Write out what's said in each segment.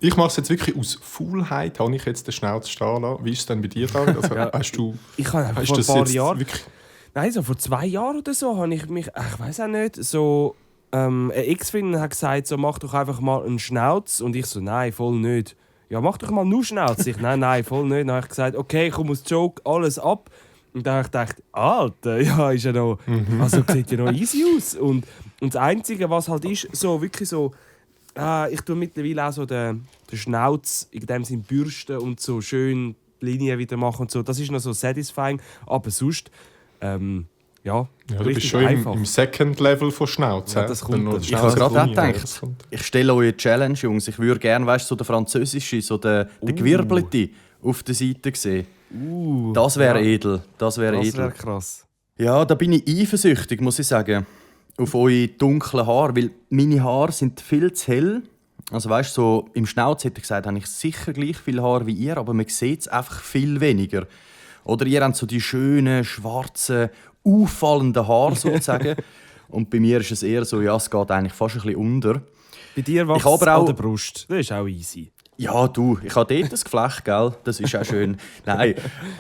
Ich mache es jetzt wirklich aus Faulheit, habe ich jetzt den Schnauz stehen lassen. Wie ist es denn bei dir, David? Also, hast du Ich habe hast vor ein das paar jetzt Jahren... wirklich... Nein, so vor 2 Jahren oder so habe ich mich... Ich weiß auch nicht, so... eine Ex-Freundin hat gesagt, so, mach doch einfach mal einen Schnauz. Und ich so, nein, voll nicht. Ja, mach doch mal nur Schnauz. Ich, nein, voll nicht. Dann habe ich gesagt, okay, ich komme aus Joke, alles ab. Und dann habe ich gedacht, Alter, ja, ist ja noch... Also sieht ja noch easy aus. Und das Einzige, was halt ist, so wirklich so... ich tue mittlerweile auch so den Schnauz in dem Sinn bürsten und so schön Linien wieder machen und so. Das ist noch so satisfying. Aber sonst... ja, Ja, du bist schon im Second Level von Schnauz. Ja, das kommt. Ich habe gerade auch gedacht, ich stelle euch eine Challenge, Jungs. Ich würde gerne, weißt, so den französischen, so den Gewirbelte auf der Seite sehen. Das wäre edel. Das wäre krass. Ja, da bin ich eifersüchtig, muss ich sagen. Auf eure dunklen Haare, weil meine Haare sind viel zu hell. Also weißt, so im Schnauz hätte ich gesagt, habe ich sicher gleich viel Haar wie ihr, aber man sieht es einfach viel weniger. Oder ihr habt so die schönen, schwarzen, auffallenden Haare sozusagen. Und bei mir ist es eher so, ja, es geht eigentlich fast ein bisschen unter. Bei dir wächst es an der Brust. Das ist auch easy. Ja, du, ich habe dort ein Geflecht, gell? Das ist auch schön. Nein,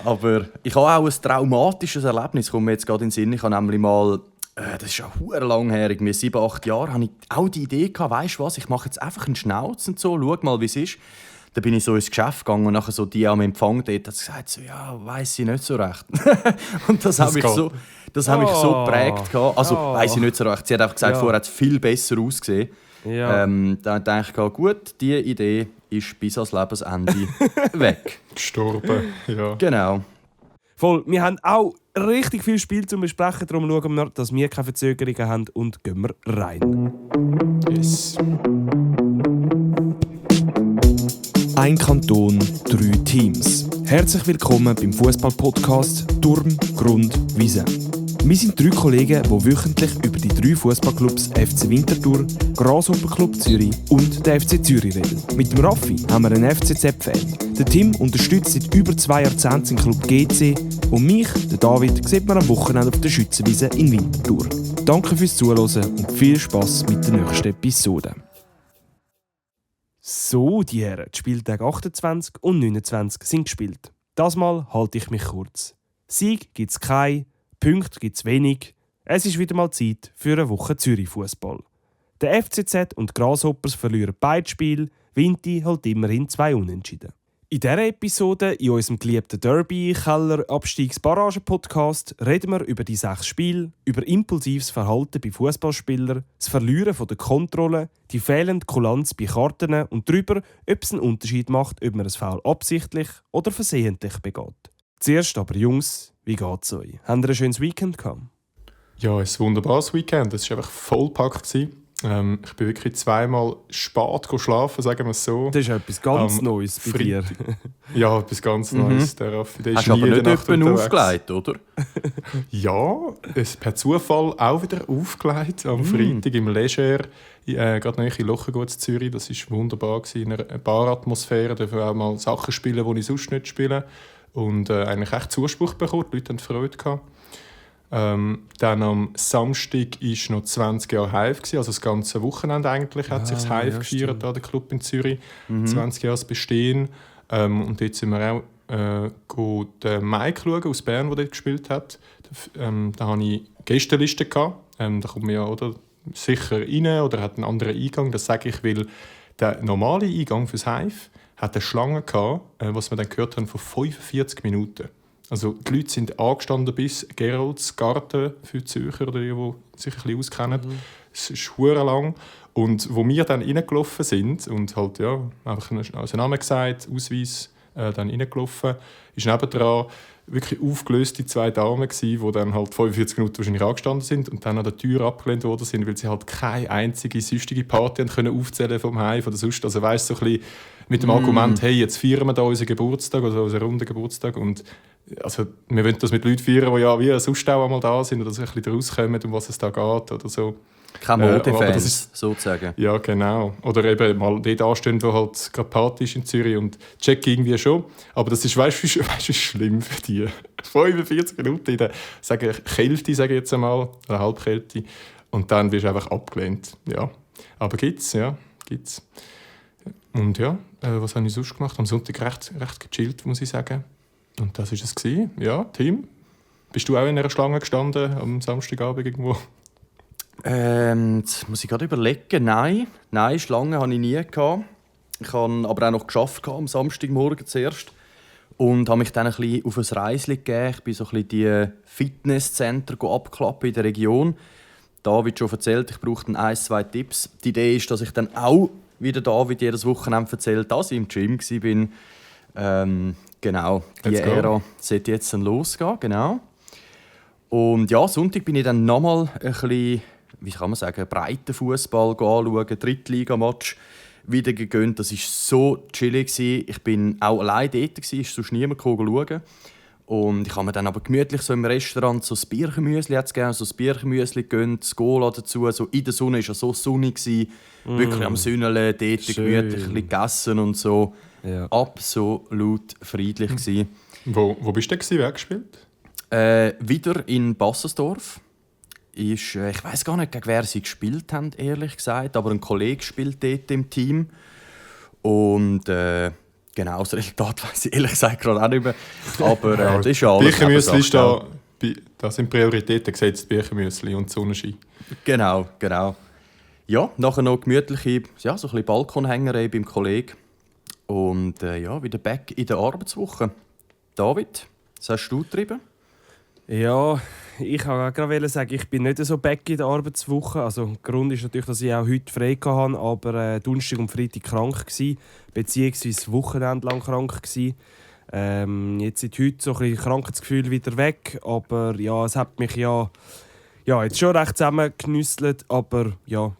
aber ich habe auch ein traumatisches Erlebnis, kommt mir jetzt gerade in den Sinn. Ich habe nämlich mal, das ist schon verdammt lang her, mit 7, 8 Jahren, hatte ich auch die Idee gehabt, weißt du was, ich mache jetzt einfach einen Schnauz und so, schau mal, wie es ist. Dann bin ich so ins Geschäft gegangen und nachher so die am Empfang dort hat gesagt, so, ja, weiss ich nicht so recht. Und das hat mich so geprägt. Also, weiss ich nicht so recht. Sie hat einfach gesagt, vorher hat es viel besser ausgesehen. Ja. Dann dachte ich, gut, diese Idee ist bis ans Lebensende weg. Gestorben, ja. Genau. Voll, wir haben auch richtig viel Spiel zu besprechen, darum schauen wir, dass wir keine Verzögerungen haben und gehen wir rein. Yes. Ein Kanton, 3 Teams. Herzlich willkommen beim Fußball-Podcast Turm, Grund, Wiese. Wir sind 3 Kollegen, die wöchentlich über die 3 Fußballclubs FC Winterthur, Grasshopper-Club Zürich und der FC Zürich reden. Mit dem Raffi haben wir einen FCZ-Fan. Der Tim unterstützt seit über 2 Jahrzehnten den Club GC und mich, der David, sieht man am Wochenende auf der Schützenwiese in Winterthur. Danke fürs Zuhören und viel Spass mit der nächsten Episode. So, die Herren, die Spieltage 28 und 29 sind gespielt. Das Mal halte ich mich kurz. Sieg gibt es keinen, Punkte gibt es wenig. Es ist wieder mal Zeit für eine Woche Zürich-Fußball. Der FCZ und die Grasshoppers verlieren beide Spiele, Vinti hält immerhin 2 Unentschieden. In dieser Episode, in unserem geliebten Derby-Keller-Abstiegs-Barrage-Podcast, reden wir über die 6 Spiele, über impulsives Verhalten bei Fußballspielern, das Verlieren von der Kontrolle, die fehlende Kulanz bei Karten und darüber, ob es einen Unterschied macht, ob man ein Foul absichtlich oder versehentlich begeht. Zuerst aber, Jungs, wie geht's euch? Habt ihr ein schönes Weekend gehabt? Ja, ein wunderbares Weekend. Es war einfach vollpackt. Ich bin wirklich 2-mal spät schlafen, sagen wir es so. Das ist etwas ganz Neues bei dir. Ja, etwas ganz Neues. Der Raffi, der Hast ist du aber nie nicht jemanden aufgelegt, oder? Ja, es per Zufall auch wieder aufgelegt. Am Freitag im Leger, gerade in Lochengutz Zürich. Das war wunderbar, in einer Baratmosphäre. Da dürfen auch mal Sachen spielen, die ich sonst nicht spiele. Und eigentlich echt Zuspruch bekommen. Die Leute hatten Freude gehabt. Dann am Samstag war noch 20 Jahre Hive, also das ganze Wochenende eigentlich hat sich das Hive gefeiert, der Club in Zürich. 20 Jahre Bestehen. Und jetzt sind wir auch den Mike schauen, aus Bern, der dort gespielt hat. Da hatte ich Gästeliste. Da kommt man ja sicher rein oder hat einen anderen Eingang. Das sage ich, weil der normale Eingang fürs Hive hat eine Schlange gehabt, was wir dann gehört haben, von 45 Minuten. Also die Leute sind angestanden bis Gerolds Garten für die Zürcher oder die sich ein bisschen auskennen. Es ist verdammt lang. Und wo wir dann reingelaufen sind und halt ja, einfach einen Namen gesagt, Ausweis dann reingelaufen, ist nebendran wirklich aufgelöste 2 Damen gsi, die dann halt 45 Minuten wahrscheinlich angestanden sind und dann an der Tür abgelehnt worden sind, weil sie halt keine einzige süchtige Party können aufzählen vom Heim oder sonst. Also weißt so ein bisschen mit dem Argument, hey, jetzt feiern wir da unseren Geburtstag oder unseren runden Geburtstag und also, wir wollen das mit Leuten feiern, die ja wie sonst auch einmal da sind oder sich ein bisschen rauskommen, um was es da geht oder so. Keine Modefans, sozusagen. Ja, genau. Oder eben mal dort anstehen, wo halt gerade Party ist in Zürich und check irgendwie schon. Aber das ist, weißt du, wie schlimm für die. 45 Minuten in der Kälte, sage ich jetzt einmal, oder Halbkälte. Und dann wirst du einfach abgelehnt. Ja. Aber gibt's, ja, gibt's. Und ja, was habe ich sonst gemacht? Am Sonntag recht gechillt, muss ich sagen. Und das war es. Ja, Tim, bist du auch in einer Schlange gestanden am Samstagabend irgendwo? Jetzt muss ich gerade überlegen. Nein, Schlange hatte ich nie gehabt. Ich habe aber auch noch geschafft am Samstagmorgen zuerst. Und habe mich dann ein bisschen auf ein Reisli gegeben. Ich bin so ein bisschen die Fitnesscenter abklappen in der Region. David schon erzählt, ich brauchte 1-2 Tipps. Die Idee ist, dass ich dann auch, wie der David jedes Wochenende erzählt, dass ich im Gym war. Genau, die Ära sollte jetzt dann losgehen. Genau. Und ja, Sonntag bin ich dann nochmal ein bisschen, wie kann man sagen, breiten Fußball anschauen, Drittligamatch wieder gegönnt. Das war so chillig. Ich bin auch allein dort, ist sonst niemand schauen. Und ich habe mir dann aber gemütlich so im Restaurant so das Birchenmüsli gegönnt, das Cola dazu. So in der Sonne war es so sonnig, wirklich am Sünneln, dort gemütlich ein bisschen gegessen und so. Ja. Absolut friedlich gewesen. Wo bist du denn? Wer gespielt? Wieder in Bassensdorf. Ich weiss gar nicht, gegen wer sie gespielt haben, ehrlich gesagt. Aber ein Kollege spielt dort im Team. Und genau, das Resultat weiss ich ehrlich gesagt gerade auch nicht mehr. Aber das ist ja alles. Birchenmüsli ist da sind Prioritäten gesetzt, Birchenmüsli und Sonnenschein. Genau. Ja, nachher noch gemütliche so ein bisschen Balkonhängerei beim Kollegen. Und wieder back in der Arbeitswoche. David, was hast du getrieben? Ja, ich wollte gerade sagen, ich bin nicht so back in der Arbeitswoche. Also, der Grund ist natürlich, dass ich auch heute frei hatte, aber Donnerstag und Freitag krank war, beziehungsweise das Wochenende lang krank war. Jetzt ist heute so ein bisschen Krankheitsgefühl wieder weg, aber ja, es hat mich jetzt schon recht zusammengenüsselt, aber ja,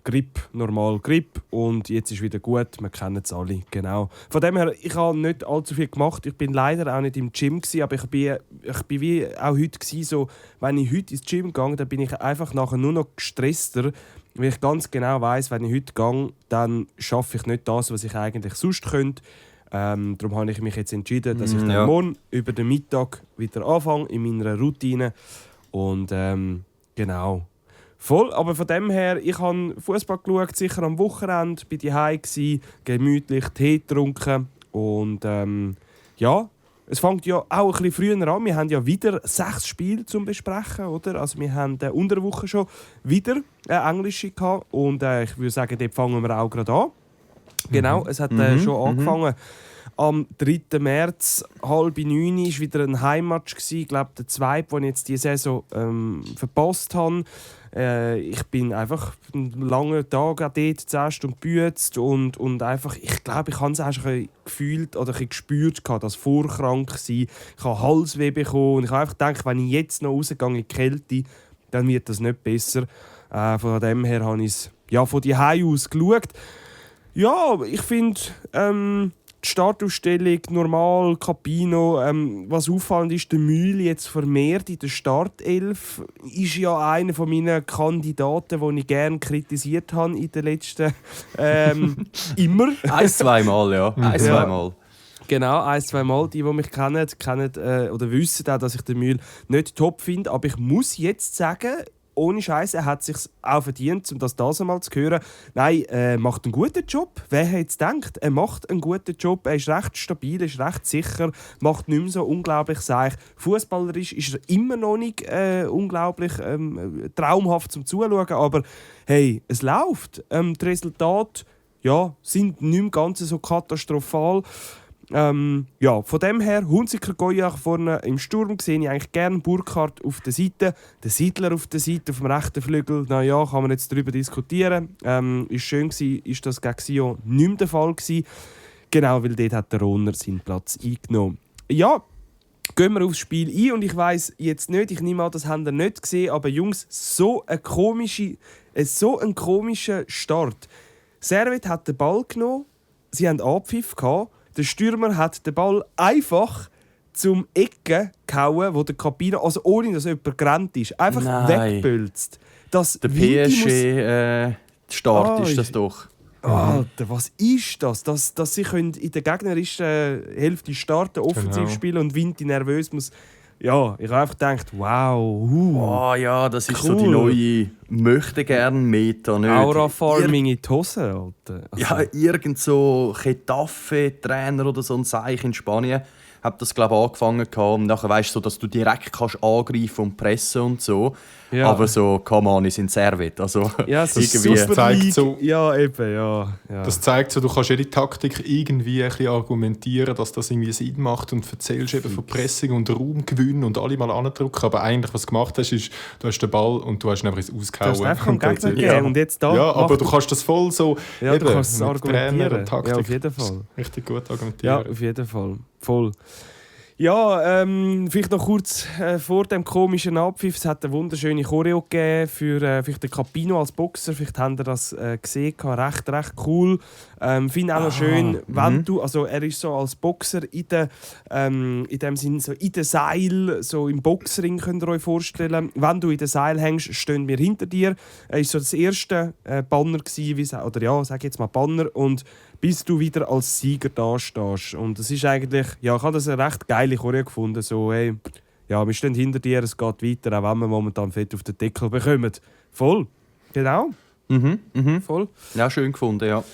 normal Grippe und jetzt ist wieder gut, wir kennen es alle, genau. Von dem her, ich habe nicht allzu viel gemacht, ich bin leider auch nicht im Gym gewesen, aber ich bin wie auch heute gewesen, so, wenn ich heute ins Gym gehe, dann bin ich einfach nachher nur noch gestresster, weil ich ganz genau weiss, wenn ich heute gehe, dann schaffe ich nicht das, was ich eigentlich sonst könnte. Darum habe ich mich jetzt entschieden, dass ich dann morgen über den Mittag wieder anfange in meiner Routine und genau. Voll, aber von dem her, ich habe Fußball geschaut, sicher am Wochenende, bin daheim gsi, gemütlich Tee getrunken und es fängt ja auch ein bisschen früher an. Wir haben ja wieder 6 Spiele zum besprechen, oder? Also wir haben unter der Woche schon wieder Englische gehabt und ich würde sagen, dort fangen wir auch gerade an. Genau, es hat schon angefangen. Am 3. März, 8:30 war wieder ein Heimmatch. Ich glaube, der zweite, den ich jetzt diese Saison verpasst habe. Ich bin einfach einen langen Tag dort, 10 Stunden gebüßt und einfach, ich glaube, ich habe es auch schon gefühlt oder gespürt, das vorkrank sein. Ich habe Halsweh bekommen und ich habe einfach gedacht, wenn ich jetzt noch rausgehe in die Kälte, dann wird das nicht besser. Von dem her habe ich es von die Hause aus geschaut. Ja, ich finde die Startaufstellung normal, Capino. Was auffallend ist, der Mühl jetzt vermehrt in der Startelf ist ja einer meiner Kandidaten, den ich gerne kritisiert habe in den letzten immer. 1-2 Mal, ja. 1-2 Mal. Genau, 1-2 Mal. Die mich kennen oder wissen auch, dass ich den Mühl nicht top finde. Aber ich muss jetzt sagen, ohne Scheiß, er hat es sich auch verdient, um das einmal zu hören. Nein, er macht einen guten Job. Wer hätte es gedacht? Er macht einen guten Job. Er ist recht stabil, ist recht sicher, macht nicht mehr so unglaublich seich. Fußballerisch ist er immer noch nicht unglaublich traumhaft zum Zuschauen. Aber hey, es läuft. Die Resultate sind nicht mehr ganz so katastrophal. Von dem her, Hunziker Goyach vorne im Sturm sehe ich eigentlich gerne. Burkhardt auf der Seite, der Siedler auf der Seite, auf dem rechten Flügel. Naja, kann man jetzt darüber diskutieren. Ist schön gewesen, ist das gegen Sion nicht mehr der Fall gewesen. Genau, weil dort hat der Ronner seinen Platz eingenommen. Ja, gehen wir aufs Spiel ein und ich weiss jetzt nicht, ich nehme an, das habt ihr nicht gesehen, aber Jungs, so ein komischer Start. Servet hat den Ball genommen, sie haben Abpfiff gehabt. Der Stürmer hat den Ball einfach zum Ecken gehauen, wo der Kabine, also ohne dass jemand gerannt ist, einfach wegbülzt. Der PSG-Start ist das doch. Alter, was ist das? Dass sie in der gegnerischen Hälfte starten, offensiv spielen und Vinti nervös muss. Ja, ich habe einfach gedacht, wow. Ja, das ist cool. so die neue möchte gerne Meta nicht. Aura-Farming in die Hose, Alter. Also, Ja, irgend so Getafe-Trainer oder so ein Seich in Spanien hat das, glaube ich, angefangen gehabt. Und nachher weißt du, so, dass du direkt kannst angreifen und pressen und so. Ja. Aber so, come on, ich sind Servet. Also, ja, so irgendwie- Super zeigt League. so- Ja, eben, ja. Das zeigt so, du kannst jede Taktik irgendwie ein bisschen argumentieren, dass das irgendwie Sinn macht und erzählst eben von Pressing und Raumgewinn und alle mal andrücken. Aber eigentlich, was du gemacht hast, ist, du hast den Ball und du hast ihn einfach ins Ausgehauen. Du hast einfach am Und that's Gegner it. gegeben und jetzt da. Ja, aber mach du kannst das voll so Ja, du eben, kannst es mit argumentieren. Trainer und Taktik. Ja, auf jeden Fall. Richtig gut Ja, argumentieren. auf jeden Fall. Voll. Ja, vielleicht noch kurz vor dem komischen Abpfiff. Es hat eine wunderschöne Choreo gegeben für vielleicht den Capino als Boxer. Vielleicht habt ihr das gesehen. Recht cool. Finde auch noch schön, wenn du, also er ist so als Boxer in dem Sinn so in den Seil, so im Boxring könnt ihr euch vorstellen. Wenn du in den Seil hängst, stehen wir hinter dir. Er war so das erste Banner gewesen, oder ja, sag jetzt mal Banner, und bis du wieder als Sieger dastehst. Und das ist eigentlich, ja, ich habe das eine recht geile Choreo gefunden. So, hey, ja, wir stehen hinter dir, es geht weiter, auch wenn wir momentan Fett auf den Deckel bekommen. Voll. Genau. Voll. Ja, schön gefunden, ja.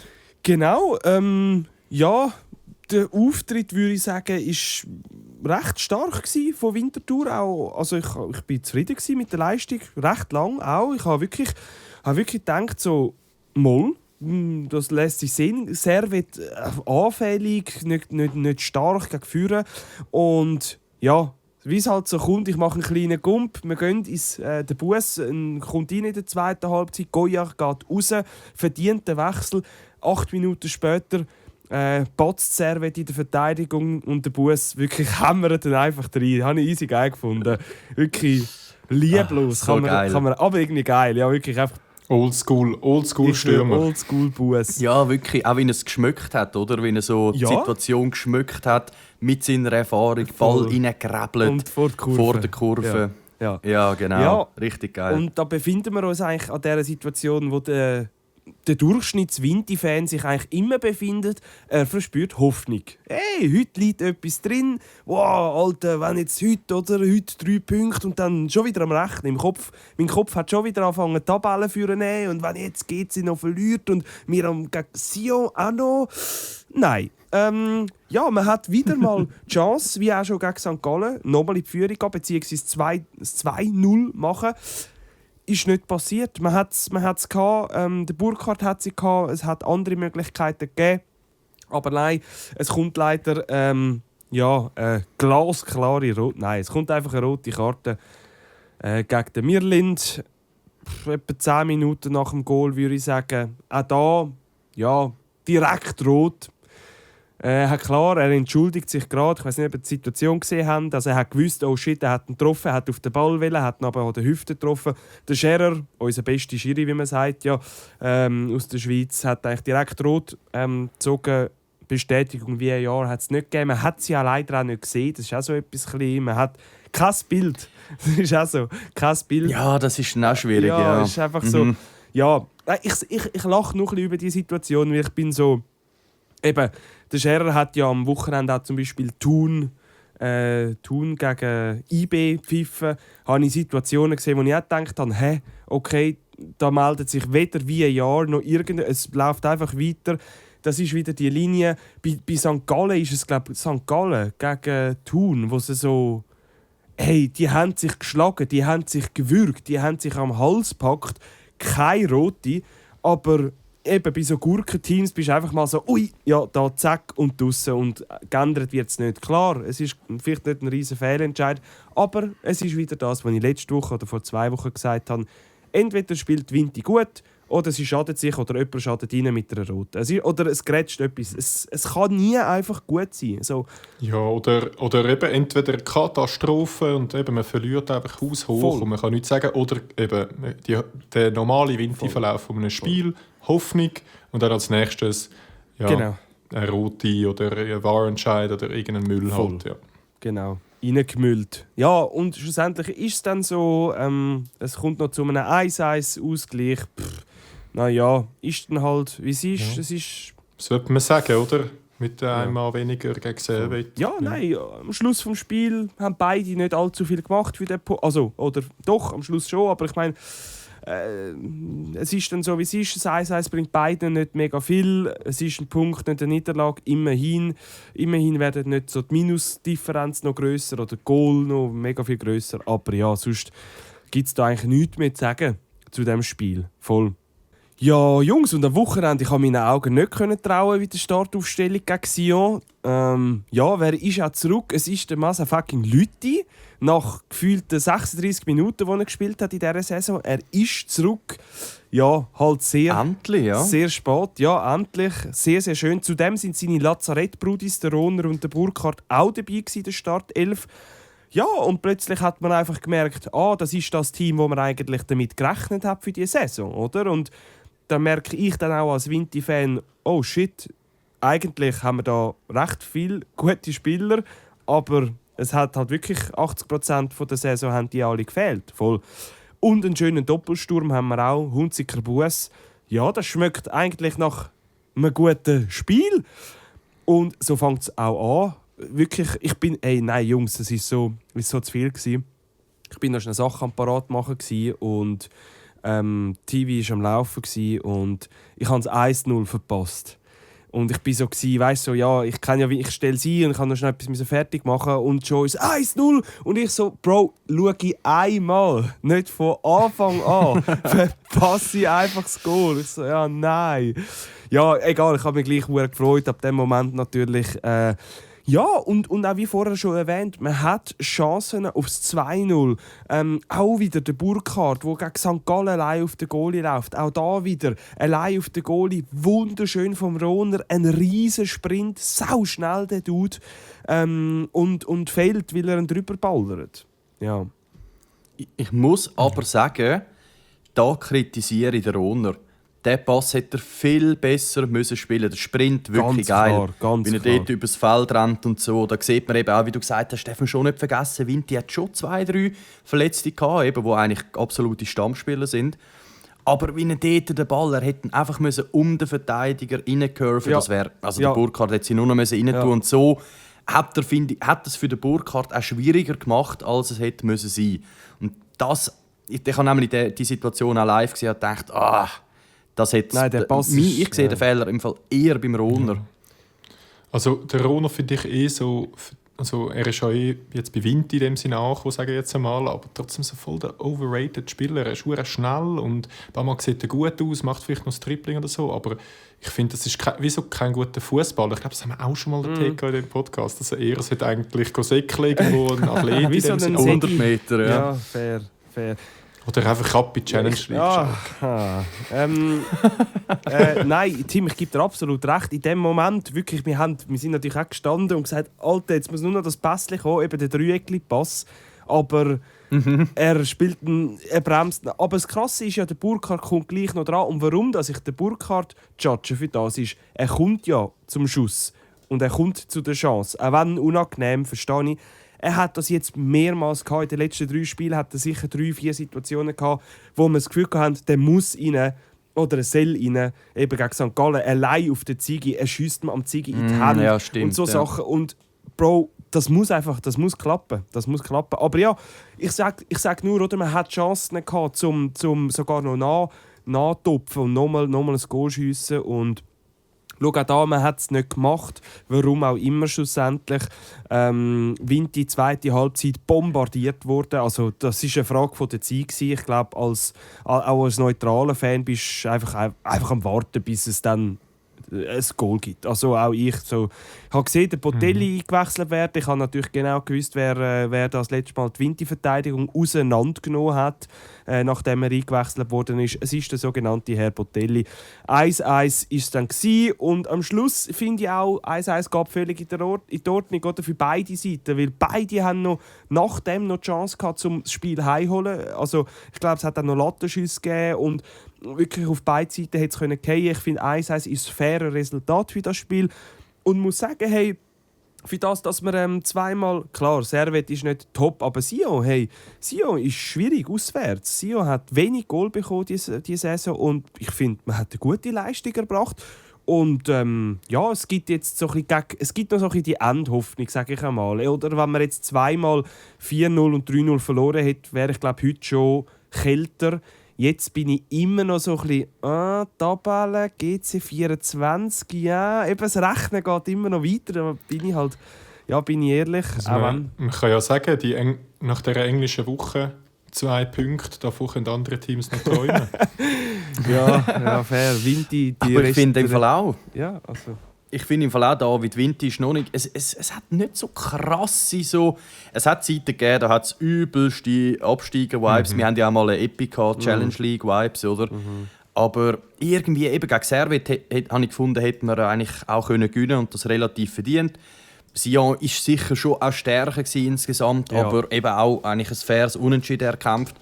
Genau. Ja, der Auftritt, würde ich sagen, ist recht stark gsi von Winterthur. Auch, also ich bin zufrieden gsi mit der Leistung, recht lang auch. Ich habe wirklich gedacht, so, Moll. Das lässt sich sehen. Servet anfällig, nicht stark gegen Führen. Und ja, wie es halt so kommt, ich mache einen kleinen Gump, wir gehen der Bus kommt rein in der zweiten Halbzeit, Goyach geht raus, verdient den Wechsel. 8 Minuten später patzt Servet in der Verteidigung und der Bus wirklich hämmert dann einfach rein. Habe ich easy geil gefunden. Wirklich lieblos. So geil. Kann man, aber irgendwie geil. Ja, wirklich einfach Oldschool Stürmer. Oldschool-Bus. Ja, wirklich, auch wie er es geschmückt hat, oder? Wie er so die Ja. Situation geschmückt hat, mit seiner Erfahrung, Voll. Ball reingekrabbelt Und vor der Kurve. vor der Kurve. Ja. Ja, genau. Ja. Richtig geil. Und da befinden wir uns eigentlich an dieser Situation, wo der Durchschnitts-Vinti-Fan sich eigentlich immer befindet. Er verspürt Hoffnung. Hey, heute liegt etwas drin. Wow, Alter, wenn jetzt heute 3 Punkte und dann schon wieder am Rechnen. Mein Kopf hat schon wieder angefangen, Tabellen zu nehmen. Und wenn jetzt GC noch verliert und wir gegen Sion auch noch. Nein. Ja, man hat wieder mal die Chance, wie auch schon gegen St. Gallen, nochmal in die Führung gehen, beziehungsweise 2-0 machen. Ist nicht passiert. Man hat's gehabt, der Burkhardt hat sie gehabt, es hat andere Möglichkeiten gegeben. Aber nein, es kommt leider glasklare Rot. Nein, es kommt einfach eine rote Karte gegen den Mirlind. Etwa 10 Minuten nach dem Goal würde ich sagen. Auch da, ja, direkt rot. Klar, er entschuldigt sich gerade. Ich weiß nicht, ob ihr die Situation gesehen habt. Also er hat gewusst, oh shit, er hat ihn getroffen, er hat auf den Ball wollen, hat ihn aber an der Hüfte getroffen. Der Scherer, unser bester Schiri, wie man sagt, ja, aus der Schweiz, hat eigentlich direkt rot gezogen. Bestätigung VAR hat es nicht gegeben. Man hat sie ja leider auch nicht gesehen. Das ist auch so etwas klein. Man hat kein Bild. Das ist auch so. Kein Bild. Ja, das ist auch schwierig. Ja, Ja, es ist einfach so. Ja, ich lache noch ein bisschen über die Situation, weil ich bin so. Eben, der Scherer hat ja am Wochenende auch zum Beispiel Thun gegen IB pfiffen. Da habe ich Situationen gesehen, wo ich auch gedacht habe, okay, da meldet sich weder VAR noch irgendein. Es läuft einfach weiter. Das ist wieder die Linie. Bei St. Gallen ist es, glaube ich, St. Gallen gegen Thun, wo sie so. Hey, die haben sich geschlagen, die haben sich gewürgt, die haben sich am Hals gepackt. Keine rote, aber eben bei so Gurkenteams bist du einfach mal so, ui, ja, da zack und draussen und geändert wird es nicht. Klar, es ist vielleicht nicht ein riesen Fehlentscheid, aber es ist wieder das, was ich letzte Woche oder vor 2 Wochen gesagt habe. Entweder spielt Vinti gut, oder sie schadet sich, oder jemand schadet ihnen mit einer Roten. Oder es grätscht etwas. Es kann nie einfach gut sein. So. Ja, oder eben entweder Katastrophe und eben man verliert einfach haushoch Voll. und man kann nichts sagen. Oder eben der normale Winterverlauf von einem Spiel, Hoffnung und dann als nächstes Genau. eine rote oder ein Wahrentscheid oder irgendein Müll Voll. halt. Ja. Genau, reingemüllt. Ja, und schlussendlich ist es dann so, es kommt noch zu einem 1-1-Ausgleich. Naja, ist dann halt, wie es ist. Ja. Es ist Das sollte man sagen, oder? Mit einem Mann weniger gegen Servet. ja, nein, am Schluss des Spiels haben beide nicht allzu viel gemacht für den also, oder doch, am Schluss schon, aber ich meine, es ist dann so, wie es ist. Das 1-1 bringt beiden nicht mega viel. Es ist ein Punkt, nicht eine Niederlage. Immerhin werden nicht so die Minusdifferenz noch grösser oder die Goal noch mega viel grösser. Aber ja, sonst gibt es da eigentlich nichts mehr zu sagen zu diesem Spiel. Voll. Ja, Jungs, und am Wochenende ich meinen Augen nicht trauen wie die Startaufstellung gegen Sion. Ja, wer ist auch zurück? Es ist der Masa fucking Lütti. Nach gefühlten 36 Minuten, die er gespielt hat in dieser Saison. Er ist zurück. Ja, halt Endlich, ja. sehr spät. Ja, endlich. Sehr, sehr schön. Zudem sind seine Lazarettbrudis, der Rohner und der Burkhardt, auch dabei gewesen, der Startelf. Ja, und plötzlich hat man einfach gemerkt, das ist das Team, wo man eigentlich damit gerechnet hat für diese Saison, oder? Und dann merke ich dann auch als Vinti-Fan, oh shit, eigentlich haben wir da recht viele gute Spieler, aber es hat halt wirklich 80% von der Saison haben die alle gefehlt. Voll. Und einen schönen Doppelsturm haben wir auch, Hunziker Buess. Ja, das schmeckt eigentlich nach einem guten Spiel. Und so fängt es auch an. Wirklich, nein Jungs, es ist so zu viel gewesen. Ich bin noch schnell Sachen am Parat machen und TV war am Laufen und ich habe es 1-0 verpasst. Und ich war so, weißt du, ja, ich stelle sie und ich kann noch schnell etwas fertig machen und schon ist 1-0 und ich so, Bro, schau ich einmal, nicht von Anfang an, verpasse ich einfach das Goal. Ich so, ja, nein. Ja, egal, ich habe mich gleich sehr gefreut, ab dem Moment natürlich. Ja, und auch wie vorher schon erwähnt, man hat Chancen aufs 2-0. Auch wieder der Burkhardt, der gegen St. Gallen allein auf den Goalie läuft. Auch da wieder allein auf den Goalie. Wunderschön vom Rohner. Ein riesen Sprint. Sauschnell der Dude. Und fehlt, weil er ihn drüber ballert. Ja. Ich muss aber sagen, da kritisiere ich den Rohner. Der Pass hätte er viel besser müssen spielen. Der Sprint wirklich ganz geil. Klar, ganz wenn er klar. dort übers Feld rennt und so. Da sieht man eben auch, wie du gesagt hast, Steffen, schon nicht vergessen, Vinti hat schon 2-3 Verletzte gehabt, eben, die eigentlich absolute Stammspieler sind. Aber wie er dort den Ball, er hätte einfach um den Verteidiger reincurven. Ja. Das wäre, also Ja. der Burkhardt hätte sie nur noch rein tun. Ja. Und so hat es für den Burkhardt auch schwieriger gemacht, als es hätte müssen sein. Und das, ich habe nämlich die Situation auch live gesehen und gedacht, das hat Nein, der Pass ich ist, sehe den Fehler im Fall eher beim Rohner. Also der Rohner finde ich so, also er ist ja jetzt bei Vinti in dem Sinne auch, sage ich jetzt einmal, aber trotzdem so voll der overrated Spieler. Er ist verdammt schnell und ein paar Mal sieht er gut aus, macht vielleicht noch das Tripling oder so, aber ich finde, das ist wieso kein guter Fußballer. Ich glaube, das haben wir auch schon mal in dem Podcast. Also er sollte eigentlich säckeln irgendwo, ein Athlet Wie in so dem ein Sinne. 100 Meter, ja. Ja, fair. Oder einfach ab in die Challenge League. Ja, nein, Tim, ich gebe dir absolut recht. In dem Moment, wirklich, wir sind natürlich auch gestanden und gesagt, Alter, jetzt muss nur noch das Pässchen kommen, eben der Dreieckli-Pass. Aber er bremst ihn. Aber das Krasse ist ja, der Burkhardt kommt gleich noch dran. Und warum dass ich den Burkhardt judge für das ist, er kommt ja zum Schuss und er kommt zu der Chance. Auch wenn unangenehm, verstehe ich. Er hat das jetzt mehrmals gehabt. In den letzten 3 Spielen hat er sicher 3-4 Situationen gehabt, wo wir das Gefühl hatten, der muss rein oder er soll rein. Eben gegen St. Gallen, allein auf der Ziege. Er schiesst mir am Ziege in die Hände ja, stimmt, und so ja. Sachen. Und Bro, das muss klappen. Aber ja, ich sag nur, oder, man hat Chancen gehabt, zum sogar noch nahtupfen und nochmal ein Goal schiessen. Und schau auch da, man hat es nicht gemacht. Warum auch immer schlussendlich. Vinti, zweite Halbzeit bombardiert wurde. Also, das war eine Frage von der Zeit gewesen. Ich glaube, auch als neutraler Fan bist du einfach am Warten, bis es dann ein Goal gibt. Also auch ich habe gesehen, der Botelli eingewechselt werden. Ich habe natürlich genau gewusst, wer das letzte Mal die Vinti-Verteidigung auseinandergenommen hat, nachdem er eingewechselt worden ist. Es ist der sogenannte Herr Botelli. 1-1 war es dann gewesen. Und am Schluss finde ich auch, 1-1 gab völlig in die Ordnung, oder, für beide Seiten, weil beide haben noch nachdem noch die Chance gehabt, um das Spiel heimzuholen. Also ich glaube, es hat dann noch Lattenschüsse gegeben und wirklich auf beide Seiten hätte es fallen können. Ich finde, 1-1 ist ein faires Resultat für das Spiel. Und muss sagen, hey, für das, dass wir zweimal, klar, Servet ist nicht top, aber Sion ist schwierig auswärts. Sion hat wenig Goal bekommen diese Saison und ich finde, man hat eine gute Leistung erbracht. Und ja, es gibt jetzt so ein bisschen, noch so ein bisschen die Endhoffnung, sage ich einmal. Oder wenn man jetzt zweimal 4-0 und 3-0 verloren hätte, wäre ich glaube heute schon kälter Jetzt bin ich immer noch so ein bisschen, Tabelle, GC 24, ja, eben das Rechnen geht immer noch weiter, aber bin ich halt, ja, bin ich ehrlich, Also auch man kann ja sagen, nach dieser englischen Woche 2 Punkte, davon können andere Teams noch träumen. ja, fair, Vinti, die Aber ich finde im Fall auch. Ja, also... Ich finde im Fall auch, David Vinti ist noch nicht... Es hat nicht so krasse... Es hat Zeiten gegeben, da hat es übelste Absteiger-Vibes. Wir haben ja auch mal eine Epica Challenge League-Vibes, oder? Aber irgendwie eben gegen Servet habe ich gefunden, hätten wir eigentlich auch gewinnen können und das relativ verdient. Sion war sicher schon auch stärker insgesamt, aber eben auch eigentlich ein faires Unentschieden erkämpft.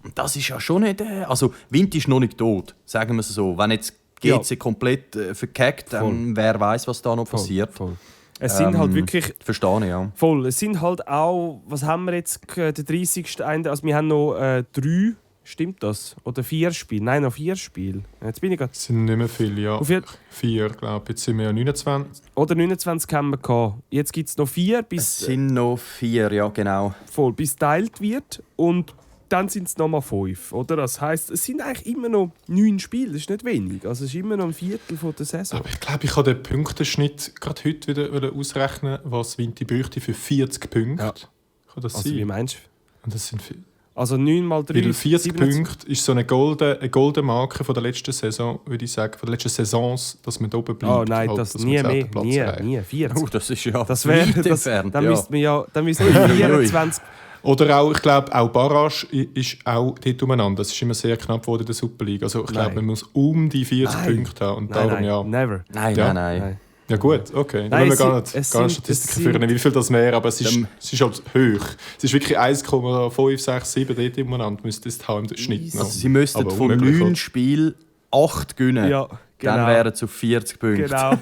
Und das ist ja schon nicht... Also Vinti ist noch nicht tot, sagen wir es so. Wenn jetzt GC komplett verkackt, dann wer weiß, was da noch passiert. Voll. Es sind halt wirklich... Verstehe ich, ja. Voll. Es sind halt auch... Was haben wir jetzt? Der 30. Ende. Also wir haben noch 3... Stimmt das? Oder 4 Spiele? Nein, noch 4 Spiele. Jetzt bin ich gerade... Es sind nicht mehr viele, ja. 4, glaube ich. Jetzt sind wir ja 29. Oder 29 haben wir gehabt. Jetzt gibt es noch 4, bis... Es sind noch 4, ja, genau. Voll, bis geteilt wird. Und dann sind es nochmal 5, oder? Das heisst, es sind eigentlich immer noch 9 Spiele, das ist nicht wenig. Also es ist immer noch ein Viertel von der Saison. Aber ich glaube, ich habe den Punkteschnitt gerade heute wieder ausrechnen, was Vinti bräuchte für 40 Punkte. Ja. Kann das Also sein? wie meinst du? Und das sind viel. Also 9 mal 3... Weil 40 Punkte ist so eine goldene Marke von der letzten Saison, würde ich sagen, von der letzten Saisons, dass man da oben bleibt. Oh nein, halt, das dass nie man den mehr, Platz nie, erreicht. nie, 40. Das ist ja Das wäre... weit entfernt, Dann ja. müssten wir 24... Oder auch, ich glaube, auch Barrage ist auch dort umeinander. Das ist immer sehr knapp geworden in der Super League. Also ich glaube, man muss um die 40 Punkte haben. Und darum, ja. Never. Nein. Ja gut, okay. Da Nein, wollen wir gar nicht Statistiken führen, wie viel das wäre, aber es ist halt hoch. Es ist wirklich 1,567 dort umeinander, müsste es haben im Schnitt noch. Also sie müssten Aber von unmöglich, 9 Spielen 8 gewinnen. Ja, genau. Dann wären es auf 40 Punkte. Genau.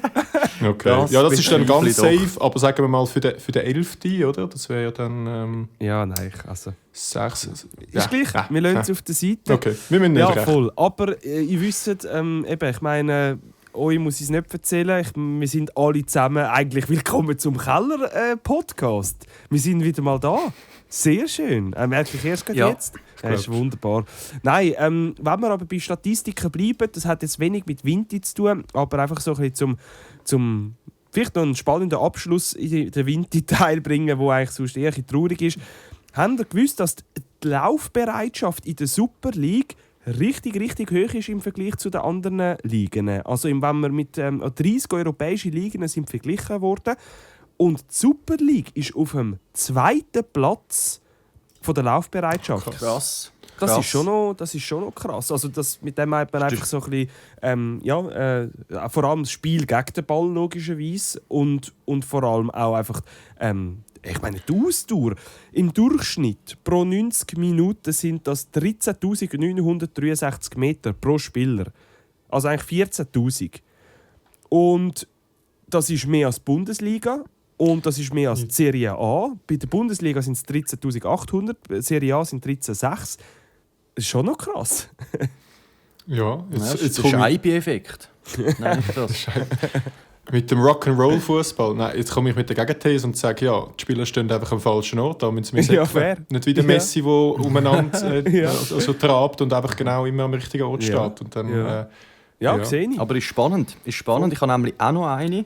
Okay. Ja, das ist dann ganz bezweifle ich safe, aber sagen wir mal für den 11., oder? Das wäre ja dann Ja, nein, also... 6. Ist gleich, wir lassen es auf der Seite. Okay, wir müssen nicht Ja, recht. voll. Aber ihr wisst, eben, ich meine... Euch muss ich es nicht erzählen. Wir sind alle zusammen eigentlich willkommen zum Keller-Podcast. Wir sind wieder mal da. Sehr schön. Merke erst gerade jetzt. Das ist wunderbar. Nein, wenn wir aber bei Statistiken bleiben, das hat jetzt wenig mit Vinti zu tun, aber einfach so ein bisschen zum vielleicht noch einen spannenden Abschluss in den Vinti-Teil bringen, der eigentlich sonst eher traurig ist. Habt ihr gewusst, dass die Laufbereitschaft in der Super League richtig hoch ist im Vergleich zu den anderen Ligen? Also wenn wir mit 30 europäischen Ligen sind verglichen worden und die Super League ist auf dem 2. Platz von der Laufbereitschaft. Krass. Das ist schon noch krass. Also mit dem hat man einfach so ein bisschen, vor allem das Spiel gegen den Ball logischerweise und vor allem auch einfach ich meine, die Ausdauer im Durchschnitt pro 90 Minuten sind das 13.963 Meter pro Spieler. Also eigentlich 14.000. Und das ist mehr als die Bundesliga und das ist mehr als die Serie A. Bei der Bundesliga sind es 13.800, Serie A sind 13.600. Das ist schon noch krass. Ja, Das jetzt ist der komme ich Scheibe-Effekt. Nein, das. mit dem Rock'n'Roll-Fußball. Nein, jetzt komme ich mit der Gegenthese und sage, ja, die Spieler stehen einfach am falschen Ort. Da müssen wir Ja, fair. nicht wie der Messi, der umeinander Ja. also trabt und einfach genau immer am richtigen Ort Ja. steht. Und dann, Ja. Ja. Sehe ich. Aber ist spannend. Ich habe nämlich auch noch eine.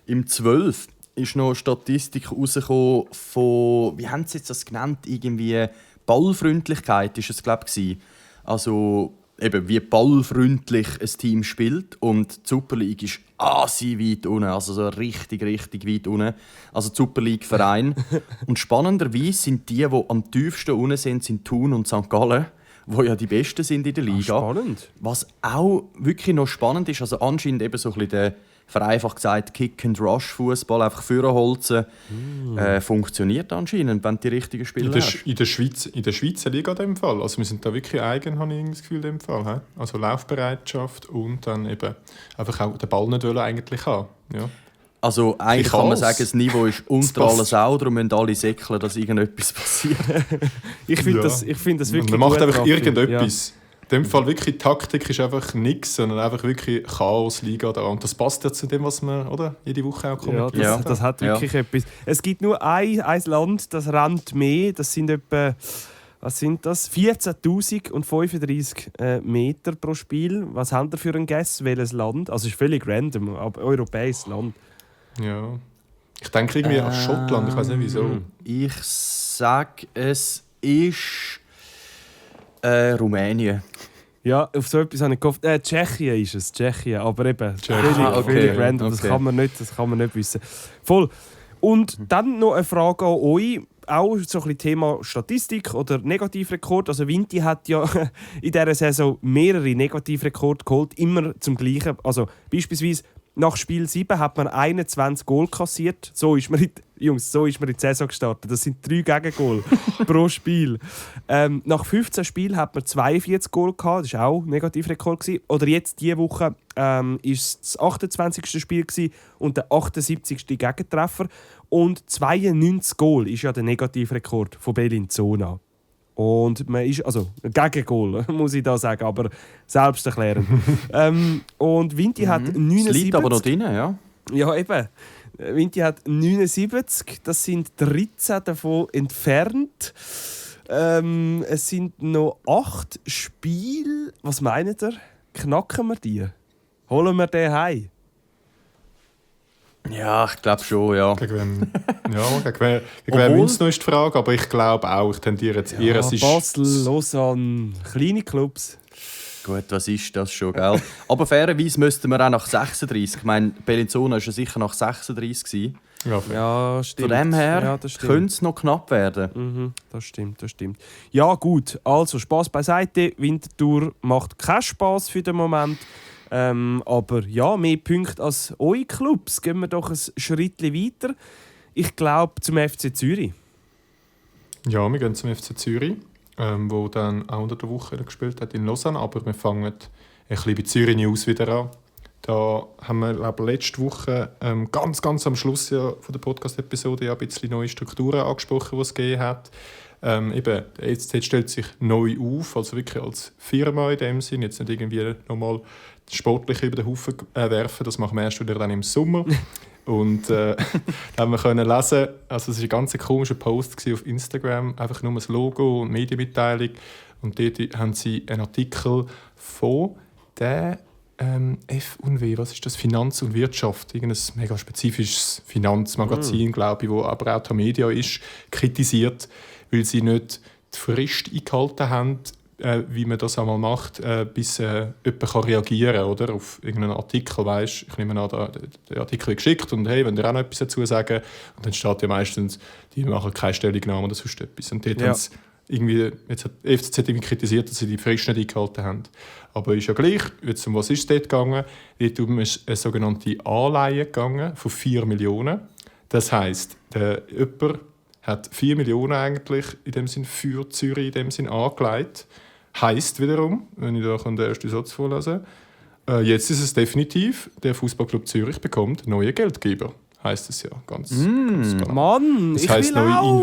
Im 12 ist noch eine Statistik rausgekommen von, wie haben sie jetzt das genannt? Irgendwie Ballfreundlichkeit ist es, glaube ich. Also eben, wie ballfreundlich ein Team spielt. Und die Super League ist assi weit unten, also so richtig weit unten. Also die Super League-Verein. Und spannenderweise sind die am tiefsten unten sind Thun und St. Gallen, die ja die Besten sind in der Liga. Spannend. Was auch wirklich noch spannend ist, also anscheinend eben so ein bisschen der, vereinfacht gesagt, Kick-and-Rush-Fußball, einfach vorholzen, funktioniert anscheinend, wenn du die richtigen Spieler hast. in der Schweizer Liga in dem Fall. Also wir sind da wirklich eigen, habe ich das Gefühl, in dem Fall. He? Also Laufbereitschaft und dann eben einfach auch den Ball nicht wollen eigentlich haben. Ja. Also eigentlich Ich kann man kann's. sagen, das Niveau ist unter passt. alles auch, darum müssen alle säckeln, dass irgendetwas passiert. Ich finde Ja. das wirklich Man macht gut einfach drauf. irgendetwas. In dem Fall wirklich Taktik ist einfach nichts, sondern einfach wirklich Chaos, Liga da. Und das passt ja zu dem, was man jede Woche auch Ja, kommentiert. das hat wirklich etwas. Es gibt nur ein Land, das rennt mehr. Das sind etwa Was sind das? 14.035 Meter pro Spiel. Was haben ihr für einen Guess? Welches Land? Also es ist völlig random, aber europäisches Land. Ja. Ich denke irgendwie an Schottland, ich weiß nicht wieso. Ich sage, es ist Rumänien. Ja, auf so etwas habe ich gehofft. Tschechien ist es, Tschechien. Aber eben, okay, völlig random, okay. das kann man nicht wissen. Voll. Und dann noch eine Frage an euch. Auch so ein bisschen Thema Statistik oder Negativrekord. Also Vinti hat ja in dieser Saison mehrere Negativrekorde geholt, immer zum Gleichen. Also beispielsweise nach Spiel 7 hat man 21 Goal kassiert. So ist man in die Saison gestartet. Das sind 3 Gegengol pro Spiel. Nach 15 Spielen hat man 42 Goal gehabt. Das war auch ein Negativrekord. Oder jetzt diese Woche ist das 28. Spiel und der 78. Gegentreffer. Und 92 Goal ist ja der Negativrekord von Bellinzona. Und man ist, also ein Gegengol, muss ich da sagen, aber selbst erklären. Und Vinti hat 79. Es liegt aber noch drin, ja. Ja, eben. Vinti hat 79, das sind 13 davon entfernt. Es sind noch 8 Spiele. Was meint ihr? Knacken wir die? Holen wir den heim? Ja, ich glaube schon, ja. Gegen wen Münz noch ist die Frage, aber ich glaube auch, ich tendiere jetzt eher, es ist... Basel, Lausanne, kleine Clubs. Gut, was ist das schon, gell? Aber fairerweise müssten wir auch nach 36. Ich meine, Bellinzona war ja sicher nach 36 gewesen. Ja, stimmt. Von dem her ja, könnte es noch knapp werden. Mhm, das stimmt. Ja gut, also Spass beiseite. Winterthur macht keinen Spass für den Moment. Aber ja, mehr Punkte als eure Clubs. Gehen wir doch ein Schritt weiter. Ich glaube zum FC Zürich. Ja, wir gehen zum FC Zürich, wo dann auch unter der Woche gespielt hat in Lausanne. Aber wir fangen ein bisschen bei Zürich News wieder an. Da haben wir letzte Woche ganz am Schluss ja von der Podcast-Episode ein bisschen neue Strukturen angesprochen, die es gegeben hat. Jetzt stellt sich neu auf, also wirklich als Firma in dem Sinn. Jetzt nicht irgendwie nochmal sportlich über den Haufen werfen, das machen wir erst wieder dann im Sommer. Und da haben wir können lesen, also es war ein ganz komischer Post auf Instagram, einfach nur das Logo und Medienmitteilung. Und dort haben sie einen Artikel von der F&W, was ist das? Finanz und Wirtschaft, irgendein mega spezifisches Finanzmagazin, glaube ich, wo aber auch die Media ist, kritisiert, weil sie nicht die Frist eingehalten haben, wie man das einmal macht, bis jemand reagieren kann, oder? Auf irgendeinen Artikel, weißt, ich nehme an, der Artikel wird geschickt und hey, wenn ihr auch noch etwas dazu sagen, und dann steht ja meistens, die machen keine Stellungnahme oder sonst etwas. Und dort haben sie irgendwie, jetzt hat die FCZ irgendwie kritisiert, dass sie die Frist nicht eingehalten haben. Aber ist ja gleich, jetzt, um was ist es dort gegangen? Dort um eine sogenannte Anleihe gegangen von 4 Millionen. Das heisst, jemand hat 4 Millionen eigentlich in dem Sinn für Zürich in dem Sinn angelegt. Heisst wiederum, wenn ich da den ersten Satz vorlese, jetzt ist es definitiv, der Fußballclub Zürich bekommt neue Geldgeber. Heisst es ja ganz genau. Mann, das ich heisst, will auch!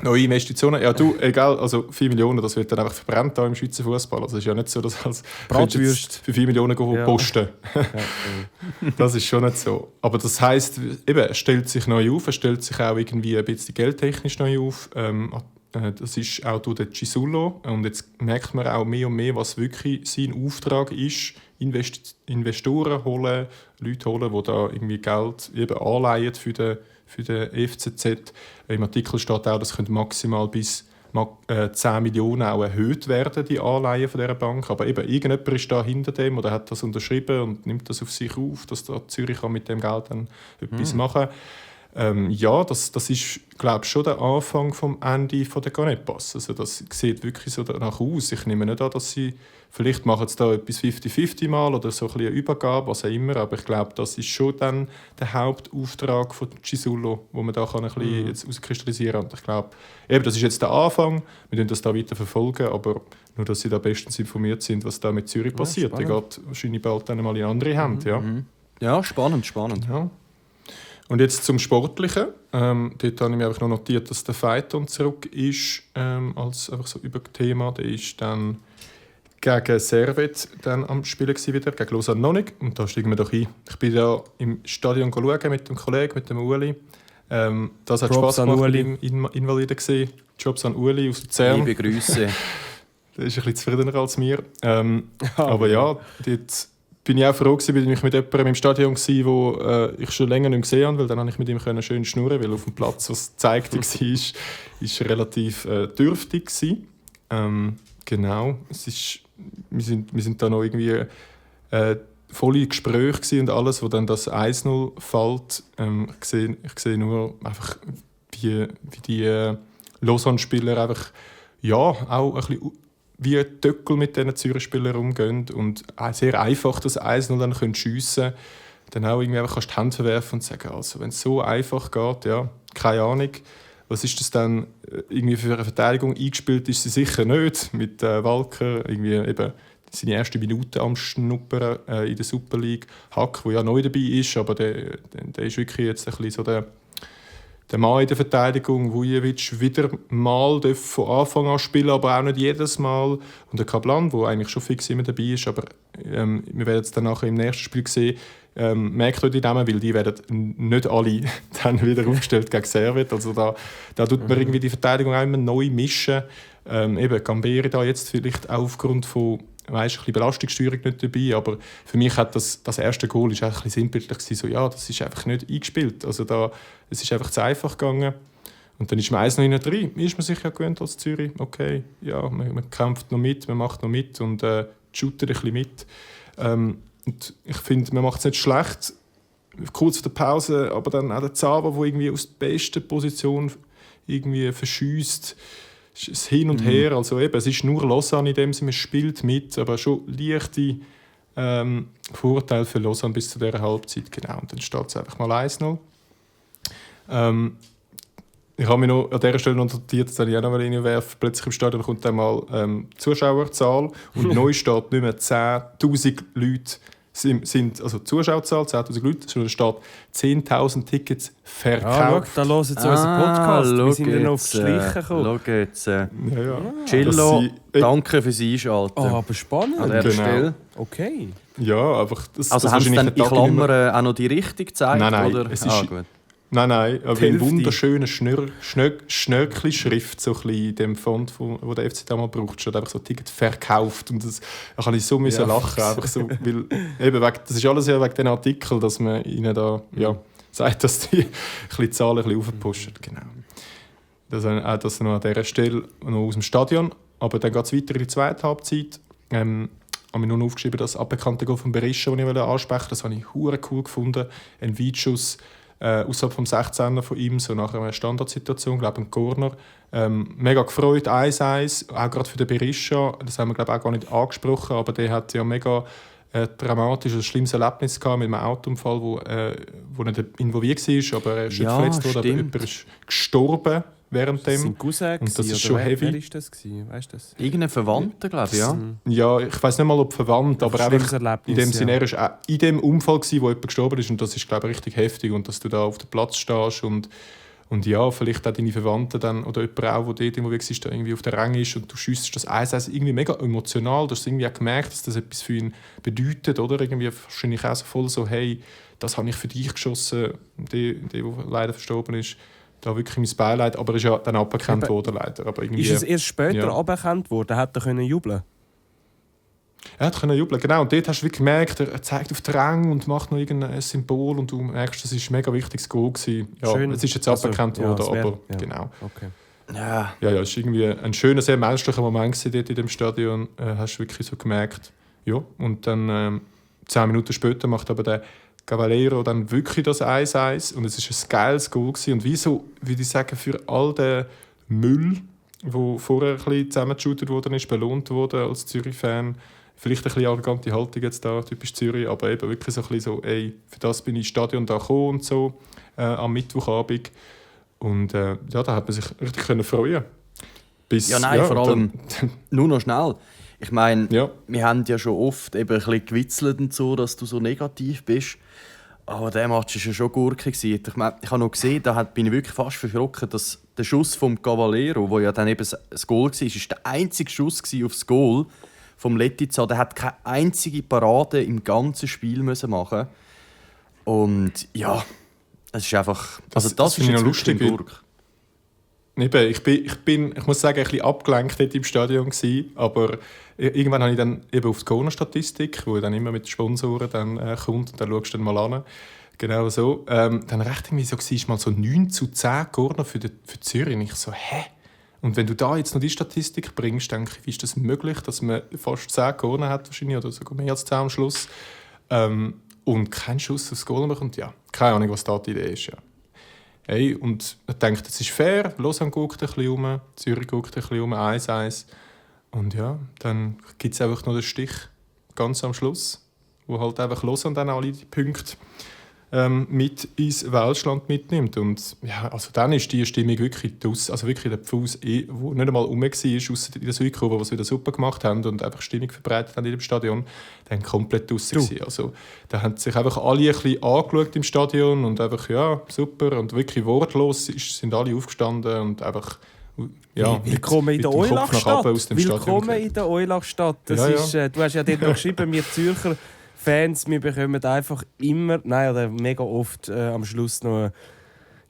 Neue Investitionen. Ja, du, egal, also 4 Millionen, das wird dann einfach verbrannt da im Schweizer Fußball. Also es ist ja nicht so, dass als Bratwürst für 4 Millionen posten. Das ist schon nicht so. Aber das heisst, eben, er stellt sich neu auf, er stellt sich auch irgendwie ein bisschen geldtechnisch neu auf. Das ist auch durch den Cisullo. Und jetzt merkt man auch mehr und mehr, was wirklich sein Auftrag ist. Investoren holen, Leute holen, die da irgendwie Geld eben anleihen für den FCZ. Im Artikel steht auch, das könnte maximal bis 10 Millionen auch erhöht werden, die Anleihen von dieser Bank. Aber eben, irgendjemand ist da hinter dem oder hat das unterschrieben und nimmt das auf sich auf, dass da Zürich mit dem Geld dann etwas machen kann. Ja, das ist, glaube ich, schon der Anfang vom Ende von der Ganepass. Also das sieht wirklich so danach aus. Ich nehme nicht an, dass sie, vielleicht machen sie da etwas 50-50 mal oder so ein bisschen eine Übergabe, was auch immer, aber ich glaube, das ist schon dann der Hauptauftrag von Cisullo, wo man da kann ein bisschen jetzt auskristallisieren kann. Und ich glaube, eben, das ist jetzt der Anfang, wir werden das da weiter verfolgen, aber nur, dass sie da bestens informiert sind, was da mit Zürich passiert. Der geht wahrscheinlich bald dann mal in andere Hände. Ja. Ja, spannend. Ja. Und jetzt zum Sportlichen. Dort habe ich mir einfach noch notiert, dass der Phaeton zurück ist, als einfach so über Thema. Der ist dann gegen Servet dann am Spielen wieder, gegen Lausanne noch nicht. Und da steigen wir doch ein. Ich bin ja im Stadion schauen mit dem Kollegen, mit dem Uli. Das hat Props Spass an gemacht, Uli. mit ihm Invaliden gesehen. Jobs an Uli aus Luzern. Liebe Grüße. Der ist ein bisschen zufriedener als mir. Aber ja, dort bin ich auch froh gewesen, weil ich mit jemandem im Stadion war, wo ich schon länger nicht mehr gesehen habe, weil dann konnte ich mit ihm schön schnurren, weil auf dem Platz, was gezeigt war, ist relativ dürftig gewesen. Genau, wir sind da noch irgendwie volle Gespräche und alles, wo dann das 1-0 fällt. Ich sehe nur einfach, wie die Lausanne-Spieler einfach auch ein bisschen wie Töckel mit diesen Zürich-Spielern umgehen und sehr einfach das 1-0 dann schiessen können. Dann auch irgendwie einfach die Hände verwerfen und sagen, also, wenn es so einfach geht, ja, keine Ahnung, was ist das dann irgendwie für eine Verteidigung? Eingespielt ist sie sicher nicht mit Walker, irgendwie eben seine erste Minute am Schnuppern in der Super League. Hack, der ja neu dabei ist, aber der ist wirklich jetzt ein bisschen so der Mann in der Verteidigung. Vujovic wieder mal von Anfang an spielen, aber auch nicht jedes Mal. Und der Kaplan, der eigentlich schon fix immer dabei ist, aber wir werden es dann nachher im nächsten Spiel sehen, merkt euch die Namen, weil die werden nicht alle dann wieder aufgestellt gegen Servet. Also da tut man irgendwie die Verteidigung auch immer neu mischen. Eben Gamberi da jetzt vielleicht auch aufgrund von ein bisschen Belastungssteuerung nicht dabei, aber für mich hat das erste Goal ist ein bisschen sinnbildlich gewesen, so, ja, das ist einfach nicht eingespielt. Also es ist einfach zu einfach gegangen. Und dann ist man 1 noch hinten drin. Ist man sich ja gewöhnt als Zürich. Okay, ja, man kämpft noch mit, man macht noch mit und shootet ein bisschen mit. Und ich finde, man macht es nicht schlecht, kurz vor der Pause, aber dann auch der Zauber, der irgendwie aus der besten Position irgendwie verschießt. Es ist hin und her, also eben, es ist nur Lausanne in dem Sinne, man spielt mit, aber schon leichte Vorteile für Lausanne bis zu dieser Halbzeit, genau. Und dann steht es einfach mal 1-0. Ich habe mich noch an dieser Stelle notiert, dass ich auch noch reinwerfe. Plötzlich im Stadion kommt dann mal Zuschauerzahl und neu steht nicht mehr 10'000 Leute sind also Zuschauerzahl, 10'000 Leute, sondern steht 10'000 Tickets verkauft. Schau, da hören sie unseren Podcast. Wir sind dann auf die Schliche gekommen. Schau jetzt. Ja. Chillo, danke fürs Einschalten. Aber spannend. An dieser Stelle. Okay. Ja, einfach... Also haben sie dann in Klammern auch noch die Richtung gezeigt? Nein, oder? es ist... Gut. Nein, aber in wunderschöner Schnörkli-Schrift, so ein bisschen in dem Font, wo der FC damals braucht, steht einfach so Ticket verkauft. Und da kann ich so lachen. Einfach so, weil, eben das ist alles ja wegen den Artikel, dass man ihnen da sagt, dass die die Zahlen ein bisschen aufpushen. Genau. Das noch an dieser Stelle noch aus dem Stadion. Aber dann geht es weiter in die zweite Halbzeit. Habe ich nur noch aufgeschrieben, das abbekannte Goal von Berisha, das ich ansprechen wollte. Das habe ich hure cool gefunden. Ein Weitschuss außerhalb vom 16er von ihm, so nach einer Standardsituation, glaube ich, ein Corner. Mega gefreut, 1-1, auch gerade für den Berisha. Das haben wir, glaube ich, auch gar nicht angesprochen, aber der hat ja mega dramatisches, schlimmes Erlebnis gehabt mit einem Autounfall, wo nicht involviert war, aber er ist nicht verletzt worden, aber jemand ist gestorben währenddem. Sein Cousin und das ist schon heavy. Wer ist das gewesen? Weißt du das? Irgendein Verwandter, glaube ich, ja. Ja, ich weiß nicht mal, ob verwandt, aber einfach in dem Sinne, er war in dem Unfall, wo jemand gestorben ist und das ist, glaube ich, richtig heftig und dass du da auf dem Platz stehst und ja, vielleicht auch deine Verwandten dann, oder jemand auch, der dort involviert ist, da irgendwie auf der Rang ist und du schiessest das 1-1 irgendwie mega emotional. Du hast irgendwie auch gemerkt, dass das etwas für ihn bedeutet, oder? Irgendwie wahrscheinlich auch so voll so, hey, das habe ich für dich geschossen, der leider verstorben ist. Da wirklich mein Beileid, aber er ist ja dann aberkannt worden, leider. Aber irgendwie, ist es erst später aberkannt worden? Hätte er jubeln? Er konnte jubeln, genau. Und dort hast du wirklich gemerkt, er zeigt auf den Rang und macht noch irgendein Symbol und du merkst, das war ein mega wichtiges Goal gewesen. Ja, schön. Es ist jetzt aberkannt worden, aber genau. Okay. Ja, es ist irgendwie ein schöner, sehr menschlicher Moment dort in dem Stadion. Hast du wirklich so gemerkt. Ja, und dann 10 Minuten später macht aber der Cavaleiro dann wirklich das 1-1 und es war ein geiles Goal gewesen. Und wieso, würde ich sagen, für all den Müll, der vorher ein bisschen zusammengeschootet worden ist, belohnt wurde als Zürich-Fan. Vielleicht ein bisschen arrogante Haltung jetzt da, typisch Zürich, aber eben wirklich so ein bisschen so, ey, für das bin ich ins Stadion da gekommen und so, am Mittwochabend. Und da hat man sich richtig freuen. Vor allem nur noch schnell. Ich meine, wir haben ja schon oft eben ein bisschen gewitzelt und so, dass du so negativ bist. Aber der Match war ja schon gurkig. Ich habe noch gesehen, da bin ich wirklich fast verschrocken, dass der Schuss vom Cavaleiro, der ja dann eben das Goal war, ist der einzige Schuss aufs Goal vom Letizia. Der hat keine einzige Parade im ganzen Spiel machen. Und ja, Es ist einfach... Das das ist finde ich jetzt noch lustig. lustig, Eben, ich muss sagen, ein bisschen abgelenkt dort im Stadion gewesen, aber irgendwann habe ich dann eben auf die Corner-Statistik, wo dann immer mit den Sponsoren dann, kommt, und dann schaust du dann mal an. Genau so. Dann recht irgendwie so war mal so 9:10 Corner für Zürich. Und ich so, hä? Und wenn du da jetzt noch die Statistik bringst, denke ich, wie ist das möglich, dass man fast 10 Corner hat wahrscheinlich, oder sogar mehr als 10 am Schluss, und keinen Schuss aufs Goal bekommt? Ja, keine Ahnung, was da die Idee ist. Ja. Hey, und ich denke, das ist fair. Lausanne guckt ein bisschen um, Zürich guckt ein bisschen um, 1-1. Und ja, dann gibt es einfach noch den Stich ganz am Schluss, wo halt einfach Lausanne dann alle die Punkte mit ins Welschland mitnimmt. Und ja, also dann ist die Stimmung wirklich draus, also wirklich der Pfuß, wo nicht einmal rum war, ausser in der Südkurve, die sie wieder super gemacht haben und einfach Stimmung verbreitet haben in dem Stadion, dann komplett draussen gewesen. Also da haben sich einfach alle ein bisschen angeschaut im Stadion und einfach, ja, super, und wirklich wortlos sind alle aufgestanden und einfach, ja, willkommen in der Eulachstadt. Willkommen in der Eulachstadt. Du hast ja dort noch geschrieben, wir Zürcher Fans, wir bekommen einfach immer, oder mega oft am Schluss noch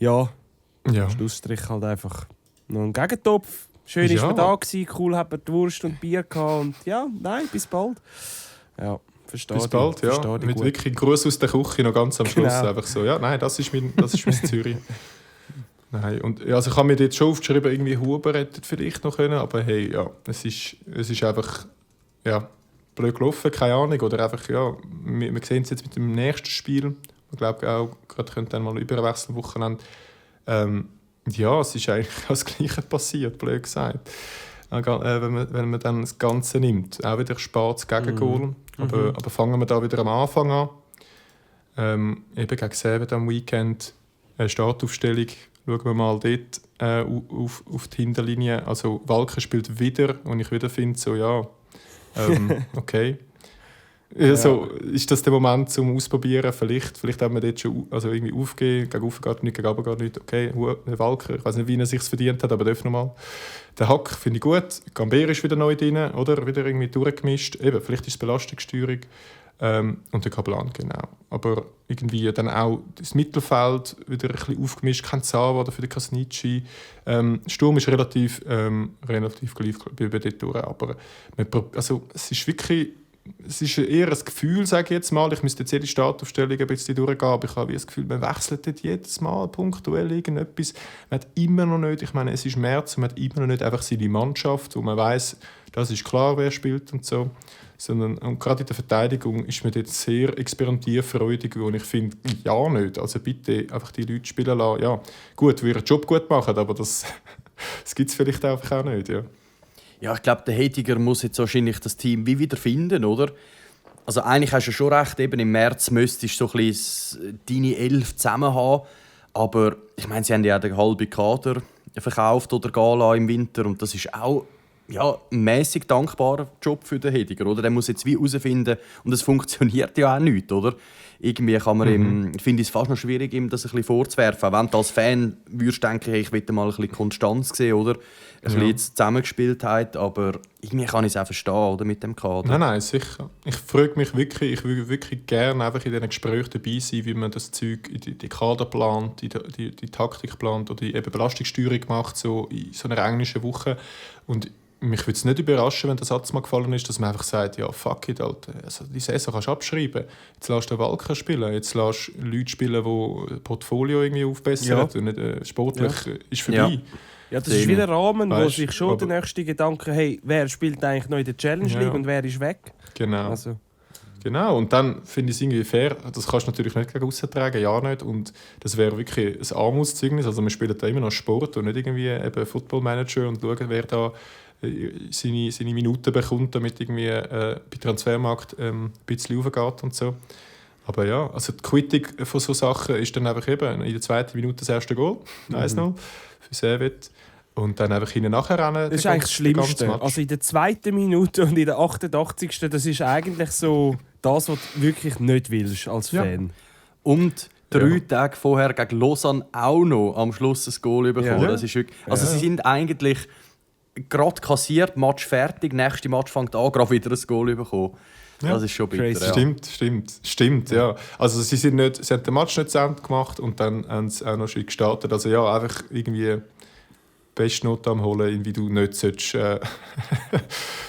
Schlussstrich halt einfach noch einen Gegentopf. Schön ist man da gewesen, cool hat man die Wurst und Bier gehabt und bis bald. Ja, verstehe bis bald, ja. Mit gut. Wirklich Gruß aus der Küche noch ganz am Schluss. Genau. Einfach so, das ist mein Zürich. Nein, und also ich habe mir jetzt schon aufgeschrieben, irgendwie Huber hätte vielleicht noch können, aber hey, ja, es ist einfach, blöd gelaufen, keine Ahnung, oder einfach, wir sehen es jetzt mit dem nächsten Spiel, ich glaube auch, gerade könnte dann mal überwechseln, Wochenende, es ist eigentlich das Gleiche passiert, blöd gesagt, wenn man dann das Ganze nimmt, auch wieder spät Gegengol, aber fangen wir da wieder am Anfang an, eben gegen Seven am Weekend, Startaufstellung, schauen wir mal dort auf die Hinterlinie. Also Walker spielt wieder und ich wieder finde so, okay. Also, ist das der Moment zum Ausprobieren? Vielleicht haben wir dort schon irgendwie aufgegeben, gegen oben geht nicht, gegen runter geht nicht. Okay, Walker, ich weiß nicht, wie er sich verdient hat, aber darf nochmal. Der Hack finde ich gut. Gamber ist wieder neu drin, oder? Wieder irgendwie durchgemischt. Eben, vielleicht ist es Belastungssteuerung. Und der Kaplan, genau. Aber irgendwie dann auch das Mittelfeld wieder ein bisschen aufgemischt. Kein Zava oder für den Kasnici. Sturm ist relativ gleich über dort durch. Aber es ist wirklich, es ist eher ein Gefühl, sage ich jetzt mal. Ich müsste jetzt jede Startaufstellung ein bisschen durchgehen, aber ich habe das Gefühl, man wechselt dort jedes Mal punktuell irgendetwas. Man hat immer noch nicht, ich meine, es ist März, und man hat immer noch nicht einfach seine Mannschaft, wo man weiss, das ist klar, wer spielt und so. Und gerade in der Verteidigung ist man jetzt sehr experimentierfreudig, und ich finde, nicht. Also bitte einfach die Leute spielen lassen. Ja, gut, wir ihren Job gut machen, aber das gibt es vielleicht einfach auch nicht. Ja, ja, ich glaube, der Hediger muss jetzt wahrscheinlich das Team wieder finden, oder? Also eigentlich hast du schon recht, eben im März müsstest du so ein bisschen deine 11 zusammen haben. Aber ich meine, sie haben ja den halben Kader verkauft oder gehen im Winter, und das ist auch ein mäßig dankbarer Job für den Hediger, oder? Der muss jetzt wie herausfinden, und es funktioniert ja auch nicht, oder? Irgendwie kann man finde ich es fast noch schwierig, ihm das ein bisschen vorzuwerfen. Wenn du als Fan würdest denken, hey, ich will mal ein bisschen Konstanz sehen, oder? Ein bisschen Zusammengespieltheit, aber irgendwie kann ich es auch verstehen, oder, mit dem Kader. Nein, sicher. Ich frage mich wirklich, ich würde wirklich gerne einfach in diesen Gesprächen dabei sein, wie man das Zeug, die Kader plant, die Taktik plant oder die eben Belastungssteuerung macht, so in so einer englischen Woche. Und mich würde es nicht überraschen, wenn der Satz mal gefallen ist, dass man einfach sagt, ja, fuck it, Alter. Also die Saison kannst du abschreiben. Jetzt lässt du den Walker spielen, jetzt lässt du Leute spielen, die ein Portfolio irgendwie aufbessern und nicht sportlich ist vorbei. Ja, das ist wieder ein Rahmen, wo sich schon der nächste Gedanke, hey, wer spielt eigentlich noch in der Challenge League und wer ist weg? Genau. Genau, und dann finde ich es irgendwie fair, das kannst du natürlich nicht gegen aussen tragen, ja nicht, und das wäre wirklich ein Armutszeugnis, also wir spielen da immer noch Sport und nicht irgendwie eben Football Manager und schauen, wer da seine Minuten bekommt, damit irgendwie bei Transfermarkt ein bisschen raufgeht und so. Aber ja, also die Quittung von solchen Sachen ist dann einfach eben in der 2. Minute das erste Goal, 1-0 für Servet. Und dann einfach hinten nachher rennen. Das ist eigentlich das Schlimmste. Also in der 2. Minute und in der 88. Das ist eigentlich so das, was du wirklich nicht willst als Fan. Und 3 Tage vorher gegen Lausanne auch noch am Schluss ein Goal bekommen. Das ist wirklich, also sie sind eigentlich gerade kassiert, Match fertig, nächste Match fängt an, gerade wieder ein Goal bekommen. Ja. Das ist schon bitter. Ja. Stimmt, ja. Also sie haben den Match nicht zu Ende gemacht und dann haben sie auch noch schön gestartet. Also ja, einfach irgendwie Bestnote am holen, wie du nicht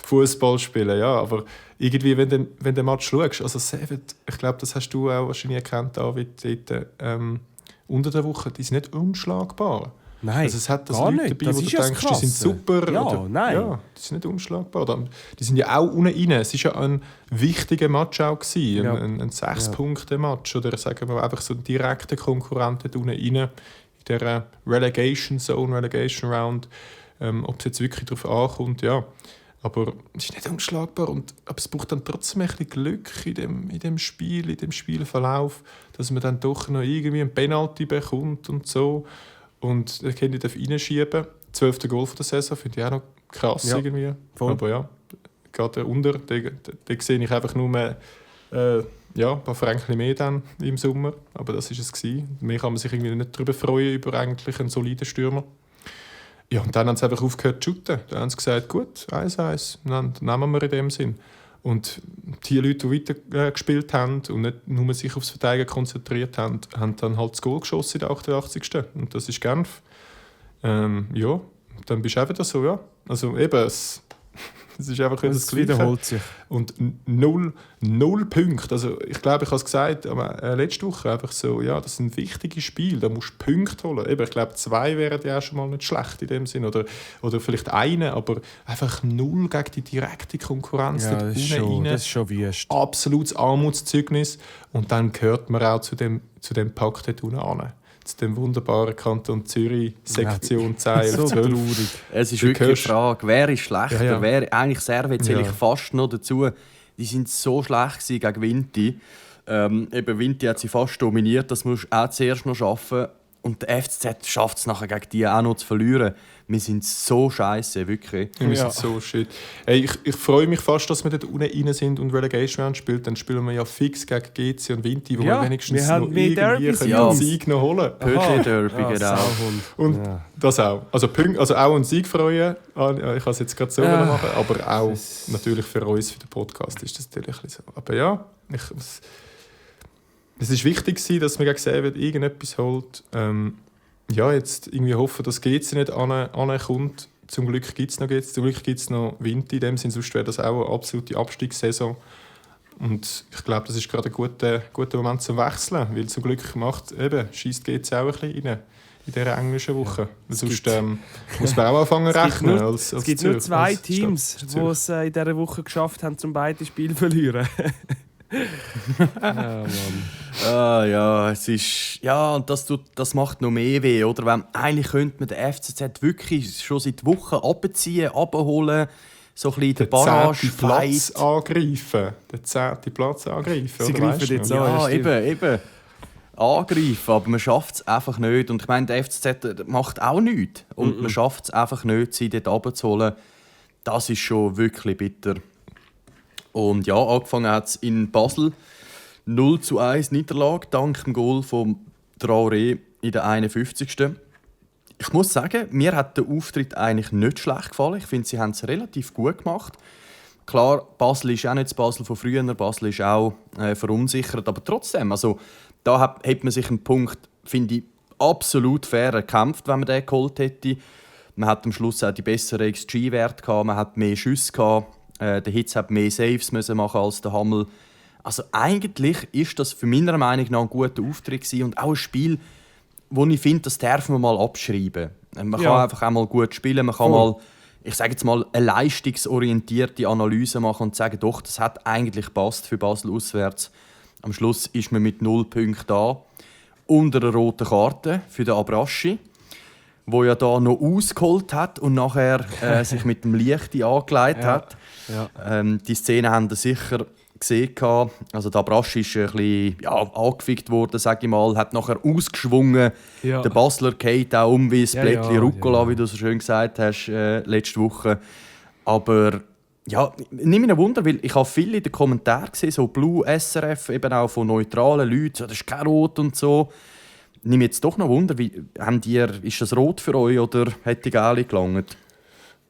Fußball spielen, ja. Aber irgendwie, wenn du den Match schaust, also Seven, ich glaube, das hast du auch wahrscheinlich erkannt, David, dort, unter der Woche, die sind nicht unschlagbar. Nein, also es hat das gar Leute nicht. dabei, Das wo ist du ja denkst, das die sind super. Ja, oder, nein. Ja, die sind nicht unschlagbar. Die sind ja auch unten rein. Es war ja ein wichtiger Match auch gewesen, Ja. ein 6-Punkte-Match. Oder sagen wir einfach so ein direkter Konkurrent dort unten rein, in dieser Relegation Zone, Relegation Round. Ob es jetzt wirklich darauf ankommt, ja. Aber es ist nicht unschlagbar. Aber es braucht dann trotzdem ein bisschen Glück in dem Spiel, in dem Spielverlauf, dass man dann doch noch irgendwie ein Penalty bekommt und so. Und er kann nicht reinschieben. 12. Goal der Saison finde ich auch noch krass irgendwie. Voll. Aber ja, geht er unter. Den sehe ich einfach nur mehr, ein paar Fränkchen mehr dann im Sommer. Aber das war es gewesen. Mehr kann man sich irgendwie nicht darüber freuen, über eigentlich einen soliden Stürmer. Ja, und dann haben sie einfach aufgehört zu shooten. Dann haben sie gesagt, gut, 1-1, dann nehmen wir in dem Sinn. Und die Leute, die weiter gespielt haben und nicht nur sich aufs Verteidigen konzentriert haben, haben dann halt das Goal geschossen in der 88. Und das ist Genf. Ja, dann bist du auch wieder so, ja. Also eben, es ist einfach wieder das Gleiche. Wiederholt sich. Und null Punkte. Also ich glaube, ich habe es gesagt letzte Woche, einfach so, ja, das sind wichtige Spiele, da musst du Punkte holen. Eben, ich glaube, 2 wären ja auch schon mal nicht schlecht in dem Sinn. Oder vielleicht eine, aber einfach 0 gegen die direkte Konkurrenz. Ja, das ist schon wüst. Absolutes Armutszeugnis. Und dann gehört man auch zu dem Pakt dort unten an. Zu dem wunderbaren Kanton Zürich, Sektion 10, So 12. traurig. Es ist Du wirklich hörst- die Frage, wer ist schlechter? Ja, ja. Wer, eigentlich Servet zähle ich Ja. fast noch dazu. Die sind so schlecht gewesen gegen Vinti. Eben Vinti hat sie fast dominiert, das musst du auch zuerst noch schaffen. Und der FCZ schafft es nachher gegen die auch noch zu verlieren. Wir sind so scheiße, wirklich. Wir sind so shit. Hey, ich freue mich fast, dass wir dort unten rein sind und Relegation Round spielt. Dann spielen wir ja fix gegen GC und Vinti, wo Ja, wir wenigstens wir haben noch mehr irgendwie Derbys, einen Jungs. Sieg noch holen. Pötli Derby, genau. Sauhund. Und Ja. das auch. Also auch einen Sieg freuen. Ich kann es jetzt gerade so machen, aber auch natürlich für uns, für den Podcast ist das natürlich ein bisschen so. Aber ja, es ist wichtig gewesen, dass man gegen Servet irgendetwas holt. Ja, jetzt irgendwie hoffen, dass GC nicht ankommt. Zum Glück gibt es noch GC, zum Glück gibt es noch Winter in dem Sinn, sonst wäre das auch eine absolute Abstiegssaison. Und ich glaube, das ist gerade ein guter Moment zum Wechseln, weil zum Glück schießt GC auch ein bisschen rein in dieser englischen Woche. Sonst muss man auch anfangen zu rechnen. Es gibt nur 2 Teams, die es in dieser Woche geschafft haben, um beide Spiele zu verlieren. Mann. Ja, es ist... Ja, und das macht noch mehr weh, oder? Eigentlich könnte man den FCZ wirklich schon seit Wochen abziehen, abholen, so ein bisschen den Barrage-Fight. Den 10. Platz angreifen. Sie oder greifen weißt du jetzt noch? an. Ja, stimmt. eben. Angreifen, aber man schafft es einfach nicht. Und ich meine, der FCZ macht auch nichts. Und man schafft es einfach nicht, sie dort runterzuholen. Das ist schon wirklich bitter. Und ja, angefangen hat es in Basel. 0:1 Niederlage, dank dem Goal von Traoré in der 51. Ich muss sagen, mir hat der Auftritt eigentlich nicht schlecht gefallen. Ich finde, sie haben es relativ gut gemacht. Klar, Basel ist auch nicht das Basel von früher. Basel ist auch verunsichert. Aber trotzdem, also, da hat man sich einen Punkt, finde ich, absolut fair erkämpft, wenn man den geholt hätte. Man hat am Schluss auch die besseren XG-Werte gehabt, man hat mehr Schüsse gehabt. Der Hitz hat mehr Saves müssen machen als der Hammel. Also eigentlich ist das für meiner Meinung nach ein guter Auftritt gewesen und auch ein Spiel, wo ich finde, das darf man mal abschreiben. Man kann einfach einmal gut spielen, man kann mal, ich sage jetzt mal, eine leistungsorientierte Analyse machen und sagen, doch, das hat eigentlich gepasst für Basel auswärts. Am Schluss ist man mit 0 Punkten da. Unter einer roten Karte für den Abraschi, wo ja da noch ausgeholt hat und nachher sich mit dem Licht angelegt hat. Ja. Die Szene haben Sie sicher gesehen. Also der Abraschi ist ein bisschen angefickt worden, sage ich mal, hat nachher ausgeschwungen. Ja. Der Basler geht auch um wie ein Blättchen Rucola, ja. wie du so schön gesagt hast letzte Woche. Aber ja, nicht mehr Wunder, weil ich habe viele in den Kommentaren gesehen, so Blue SRF, eben auch von neutralen Leuten, so, das ist kein Rot und so. Nimm jetzt doch noch Wunder, ist das rot für euch oder hätte die Gelbe gelangt?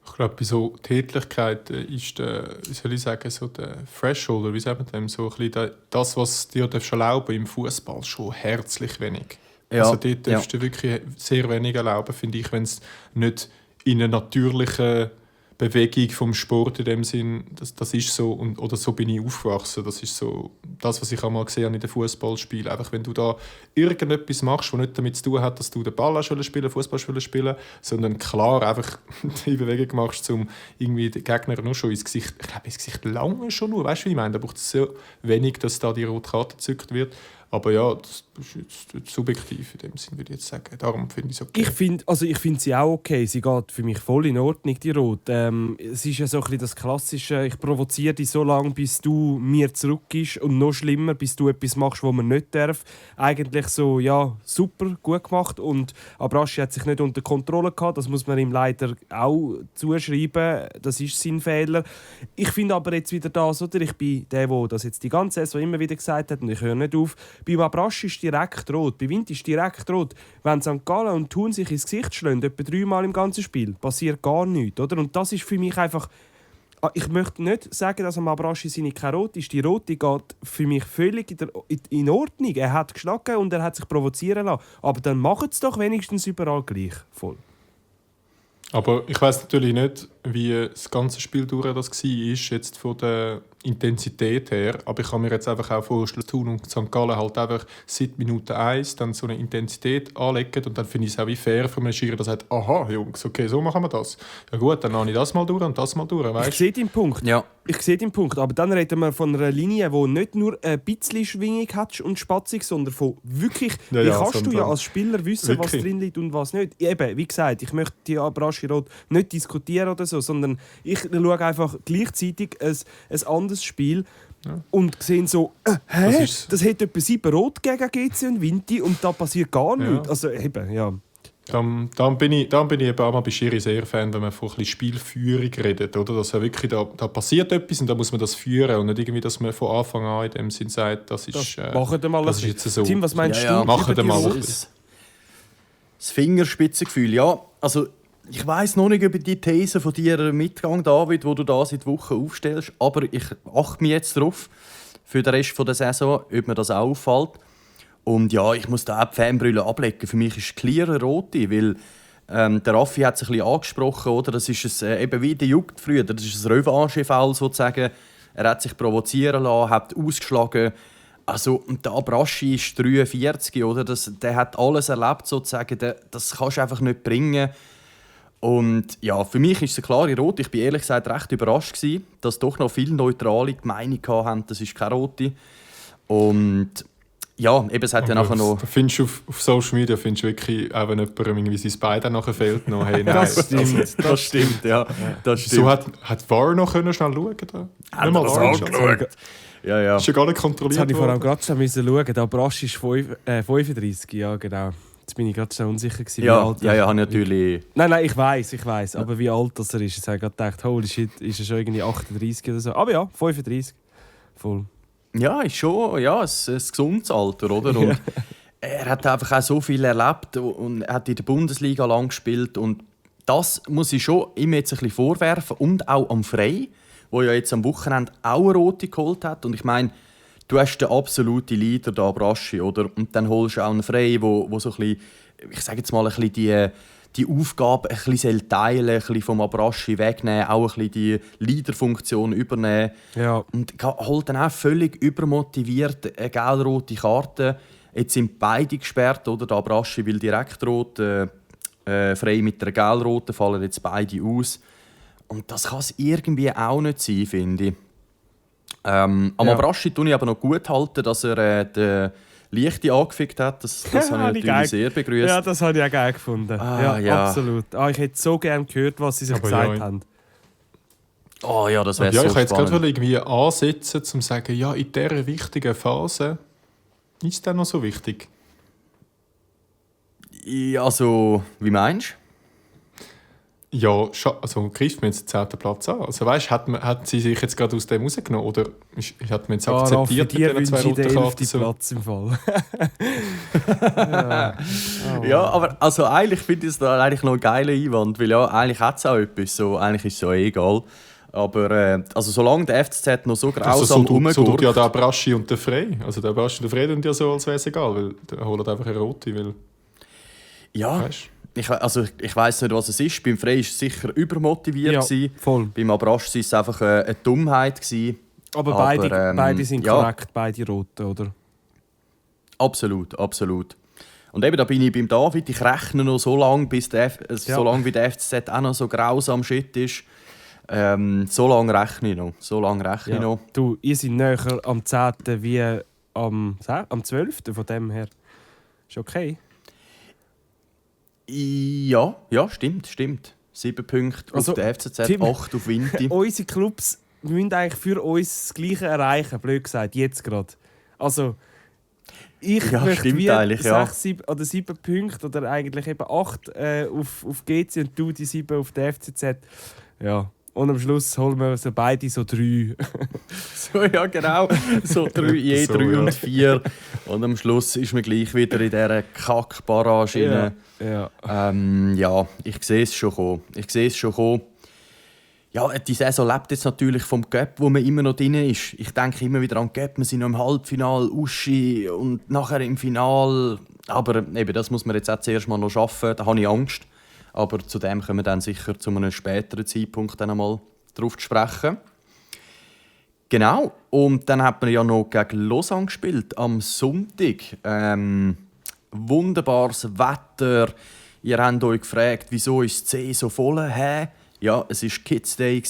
Ich glaube, bei so Tätlichkeiten ist der, wie soll ich sagen, so der Threshold, oder wie sagt man dem, so ein bisschen das, was dir erlauben im Fußball, schon herzlich wenig. Ja, Also dort darfst du wirklich sehr wenig erlauben, finde ich, wenn es nicht in einer natürlichen Bewegung vom Sport in dem Sinn, das ist so, oder so bin ich aufgewachsen, das ist so das, was ich einmal gesehen habe in den Fußballspielen. Einfach, wenn du da irgendetwas machst, was nicht damit zu tun hat, dass du den Ball spielen, Fußball spielen, sondern klar einfach die Bewegung machst, um irgendwie den Gegner nur schon ins Gesicht, ich glaube, ins Gesicht lange schon nur, weißt du, wie ich meine? Da braucht es so wenig, dass da die rote Karte gezückt wird. Aber ja, das ist jetzt subjektiv in dem Sinn, würde ich jetzt sagen. Darum finde ich es okay. Ich finde sie auch okay. Sie geht für mich voll in Ordnung, die Rot. Es ist ja so ein bisschen das Klassische, ich provoziere dich so lange, bis du mir zurückgehst und noch schlimmer, bis du etwas machst, was man nicht darf. Eigentlich so, ja, super, gut gemacht. Und Abraschi hat sich nicht unter Kontrolle gehabt. Das muss man ihm leider auch zuschreiben. Das ist sein Fehler. Ich finde aber jetzt wieder das, oder? Ich bin der das jetzt die ganze Saison immer wieder gesagt hat, und ich höre nicht auf. Bei Abraschi ist direkt rot, bei Wind ist direkt rot. Wenn St. Gallen und Thun sich ins Gesicht schlagen, etwa 3-mal im ganzen Spiel, passiert gar nichts. Oder? Und das ist für mich einfach... Ich möchte nicht sagen, dass am Abraschi seine keine Rot ist. Die Rote geht für mich völlig in Ordnung. Er hat geschlagen und er hat sich provozieren lassen. Aber dann macht es doch wenigstens überall gleich voll. Aber ich weiss natürlich nicht, wie das ganze Spiel durch das war, jetzt von der Intensität her. Aber ich kann mir jetzt einfach auch vorstellen, Thun und St. Gallen halt einfach seit Minute 1 dann so eine Intensität anlegen. Und dann finde ich es auch wie fair von einem Schiri, der sagt, aha, Jungs, okay, so machen wir das. Ja gut, dann habe ich das mal durch und das mal durch, weißt? Ich sehe den Punkt. Ja. Ich sehe den Punkt. Aber dann reden wir von einer Linie, die nicht nur ein bisschen schwingig hat und spatzig, sondern von wirklich... Ja, wie ja, kannst du so ja als Spieler wissen, wirklich. was drin liegt und was nicht? Eben, wie gesagt, ich möchte die Abraschi-Rot nicht diskutieren oder so, sondern ich schaue einfach gleichzeitig ein anderes Spiel und sehe so, das hat etwa 7 Rot gegen GC und Vinti und da passiert gar nichts. Also eben, ja. Dann bin ich eben auch mal bei Schiri sehr Fan, wenn man von ein bisschen Spielführung redet. Oder? Dass ja wirklich da passiert etwas und da muss man das führen und nicht irgendwie, dass man von Anfang an in dem Sinn sagt, das ist, Machen wir mal das ist jetzt so. Tim, was meinst Ja, du? machen über wir die mal. Rot? Das Fingerspitzengefühl, ja. Also, ich weiss noch nicht über die These von dir Mitgang, David, wo du da seit Wochen aufstellst, aber ich achte mich jetzt darauf, für den Rest der Saison, ob mir das auch auffällt. Und ja, ich muss da auch die Fanbrille ablegen. Für mich ist es clear eine rote, weil der Raffi hat es ein bisschen angesprochen, oder? Das ist eben wie der Jugend früher, das ist ein Revanche-Fall sozusagen. Er hat sich provozieren lassen, hat ausgeschlagen. Also, und der Abraschi ist 43, oder? Der hat alles erlebt, sozusagen. Das kannst du einfach nicht bringen. Und ja, für mich ist es eine klare Rote. Ich war ehrlich gesagt recht überrascht, dass doch noch viele Neutrale die Meinung hatten, das ist keine Rote. Und ja, eben, es hat ja nachher noch... Da findest du auf Social Media findest du wirklich, auch wenn jemandem irgendwie sein Bein dann nachher fehlt, noch, hey, nein. Das stimmt, ja. Das stimmt. So hat VAR noch schnell schauen können? Hat er das angeschaut? Ja, ja. Ist ja gar nicht Jetzt kontrolliert habe ich vor allem worden. gerade schon schauen. Der Abraschi ist 35, ja genau. Jetzt bin ich gerade schon unsicher gewesen, wie Ja, alt ja, habe natürlich... Nein, ich weiß, aber wie alt das er ist. Ich habe gerade gedacht, holy shit, ist er schon irgendwie 38 oder so. Aber ja, 35. Voll. Ja, ist schon ein gesundes Alter, oder? Und er hat einfach auch so viel erlebt und er hat in der Bundesliga lang gespielt. Und das muss ich schon ihm jetzt ein bisschen vorwerfen. Und auch am Frey, wo ja jetzt am Wochenende auch eine Rote geholt hat. Und ich meine, du hast den absoluten Leader, der Abraschi, oder? Und dann holst du auch einen Frey, wo so ein bisschen, ich sage jetzt mal, ein bisschen die Aufgabe ein bisschen teilen, ein bisschen vom Abraschi wegnehmen, auch ein bisschen die Leaderfunktion übernehmen. Ja. Und holt dann auch völlig übermotiviert eine gelb-rote Karte. Jetzt sind beide gesperrt, oder? Der Abraschi will direkt rot, Frey mit der gelb-roten, fallen jetzt beide aus. Und das kann es irgendwie auch nicht sein, finde ich. Am Abraschi tue ich aber noch gut halten, dass er den Lichte angefickt hat. Das habe ich natürlich sehr begrüßt. Ja, das habe ich auch geil gefunden. Ja. Absolut. Ich hätte so gerne gehört, was sie sich Aber gesagt ja. haben. Oh ja, das wäre Ja, so ich wollte jetzt spannend. gerade irgendwie ansetzen, um zu sagen, ja, in dieser wichtigen Phase ist es dann noch so wichtig. Ja, also, wie meinst Ja, also greift man jetzt den 10. Platz an? Also weißt, hat sie sich jetzt gerade aus dem rausgenommen oder hat man jetzt akzeptiert für die mit diesen 2 wünsche ich roten den Karten? 11. So? Platz im Fall. Ja, aber also eigentlich finde ich es da eigentlich noch ein geiler Einwand, weil ja, eigentlich hat es auch etwas, so, eigentlich ist es ja egal. Aber also solange der FCZ noch so grausam Also so tut rumgeht... ja der Braschi und der Frey. Also der Braschi und der Frey tun ja so, als wäre es egal, weil der holt einfach eine rote, weil... Ja, Weißt? ich weiss nicht, was es ist. Beim Frey war es sicher übermotiviert. Ja, Gewesen. voll. Beim Abrasch war es einfach eine Dummheit. Gewesen. Aber beide sind korrekt, beide roten, oder? Absolut, absolut. Und eben, da bin ich beim David, ich rechne noch so lange, so lange wie der FCZ auch noch so grausam Shit ist. So lange rechne ich noch. Du, ihr seid näher am 10. wie am 12. von dem her. Ist okay. Ja, stimmt. 7 Punkte Also, auf der FCZ, Tim, 8 auf Vinti. Unsere Clubs müssen eigentlich für uns das Gleiche erreichen, blöd gesagt, jetzt gerade. Also, ich Ja, möchte stimmt wie eigentlich, ja. 6 oder 7 Punkte oder eigentlich eben 8 auf GC und du die 7 auf der FCZ. Ja. Und am Schluss holen wir so beide so 3. So, ja, genau. So 3 So, 3 ja. und 4. Und am Schluss ist man gleich wieder in dieser Kack-Barrage. Ja. Ja, ich sehe es schon kommen. Ja, die Saison lebt jetzt natürlich vom Cup, wo man immer noch drin ist. Ich denke immer wieder an Cup, wir sind noch im Halbfinale, Uschi und nachher im Finale. Aber eben, das muss man jetzt auch zuerst mal noch schaffen, da habe ich Angst. Aber zu dem können wir dann sicher zu einem späteren Zeitpunkt dann einmal drauf zu sprechen. Genau, und dann hat man ja noch gegen Lausanne gespielt am Sonntag. Wunderbares Wetter. Ihr habt euch gefragt, wieso ist die See so voll? Ja, es war Kids Day.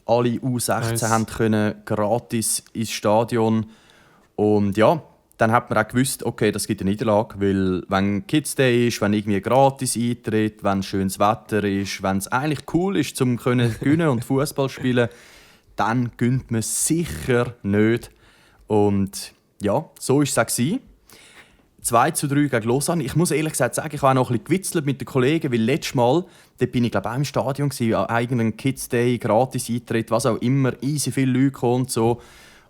Alle U16 können gratis ins Stadion. Und ja, dann hat man auch gewusst, okay, das gibt eine Niederlage, weil wenn Kids Day ist, wenn irgendwie gratis eintritt, wenn schönes Wetter ist, wenn es eigentlich cool ist, um gewinnen und Fußball spielen, dann gönnt man sicher nicht. Und ja, so war es auch. 2:3 gegen Lausanne. Ich muss ehrlich gesagt sagen, ich habe auch noch ein bisschen gewitzelt mit den Kollegen, weil letztes Mal, dort bin ich glaube auch im Stadion gewesen, an eigenen Kids Day, gratis Eintritt, was auch immer, easy viele Leute kommen und so.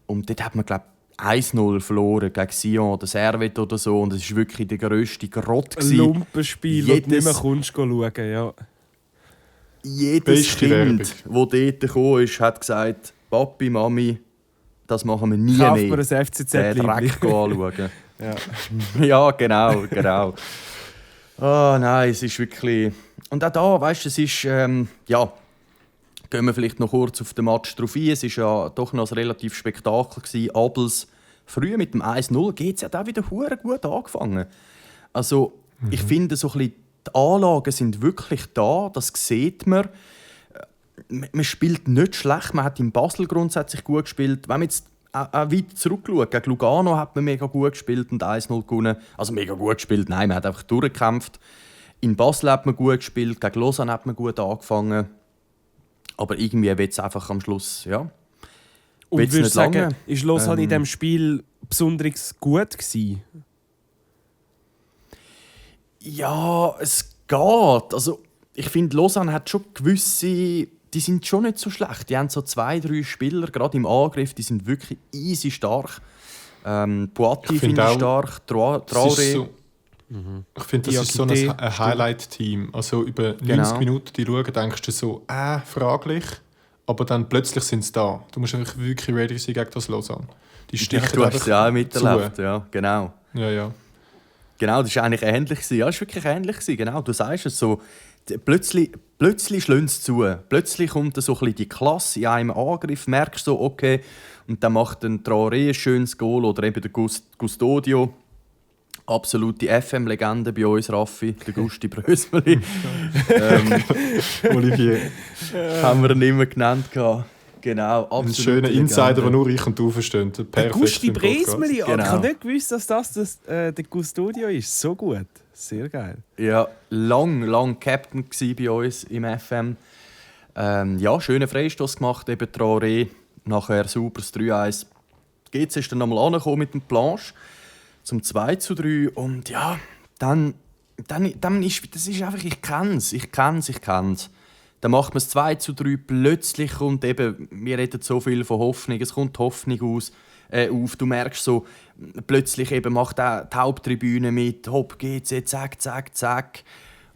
Und dort hat man glaube 1-0 verloren gegen Sion oder Servet oder so. Und es war wirklich der grösste Grott. Ein Lumpenspiel, das du nicht mehr kommst schauen. Ja. Jedes Beste Kind, das Werbung. dort gekommen ist, hat gesagt, Papi, Mami, das machen wir nie Kauft mehr. mir ein FCZ Den Dreck Liebling. anschauen. Ja. Ja, genau. Oh nein, es ist wirklich... Und auch da, weißt du, es ist... ja, gehen wir vielleicht noch kurz auf den Match drauf ein. Es war ja doch noch ein relativ Spektakel gewesen. Abels früh mit dem 1-0 geht es ja da wieder hure gut angefangen. Also, ich finde, so ein bisschen, die Anlagen sind wirklich da, das sieht man. Man spielt nicht schlecht, man hat in Basel grundsätzlich gut gespielt. Wenn man jetzt auch weit zurückschaut, gegen Lugano hat man mega gut gespielt und 1-0 gewonnen. Also mega gut gespielt, nein, man hat einfach durchgekämpft. In Basel hat man gut gespielt, gegen Lausanne hat man gut angefangen. Aber irgendwie wird es einfach am Schluss, ja. Und Wird's würdest nicht du sagen, lange? ist Lausanne in diesem Spiel besonders gut gewesen? Ja, es geht. Also, ich finde, Lausanne hat schon gewisse... Die sind schon nicht so schlecht. Die haben so 2-3 Spieler, gerade im Angriff, die sind wirklich easy stark. Poati finde ich stark, Traoré. So, ich finde, das ist so ein Highlight-Team. Also über 90 Genau. Minuten die schauen, denkst du so, fraglich. Aber dann plötzlich sind sie da. Du musst einfach wirklich ready sein gegen das Lausanne. Die stichen Du hast es ja auch miterlebt, zu. ja, genau. Ja. Genau, das war eigentlich ähnlich. Ja, es war wirklich ähnlich. Genau, du sagst es so. Plötzlich schlagen sie zu. Plötzlich kommt so ein bisschen die Klasse in einem Angriff. Merkst du so, okay, und dann macht ein Traoré ein schönes Goal oder eben der Custodio. Absolute FM-Legende bei uns, Raffi, der Gusti Brösmeli. Olivier. Haben wir ihn immer genannt. Genau, absolut. Ein schöner Insider, den nur ich und du verstehen. Perfekt. Gusti im Podcast. Bresmeli, Genau. ich habe nicht gewusst, dass das der Custodio ist. So gut. Sehr geil. Ja, lang Captain gsi bei uns im FM. Ja, schönen Freistoß gemacht, eben Traoré. Nachher super 3-1. GC ist dann nochmal angekommen mit dem Planche zum 2:3. Und ja, dann ist das ist einfach, ich kenn's. Dann macht man es 2:3, plötzlich kommt eben, wir reden so viel von Hoffnung, es kommt Hoffnung auf. Du merkst so, plötzlich eben macht auch die Haupttribüne mit, hopp GC, zack, zack, zack.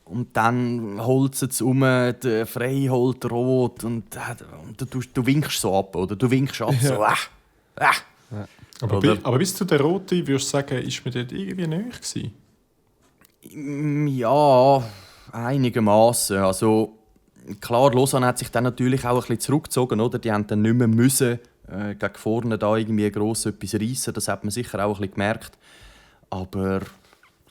Und dann holzt es um, der Frey holt rot und du winkst so ab, oder? Du winkst ab, so Aber bis zu der Rote, würdest du sagen, ist mir dort irgendwie näher gewesen? Ja, einigermaßen. Also klar, Lausanne hat sich dann natürlich auch ein bisschen zurückgezogen, oder? Die haben dann nicht mehr müssen gegen vorne da irgendwie gross etwas reissen. Das hat man sicher auch ein bisschen gemerkt. Aber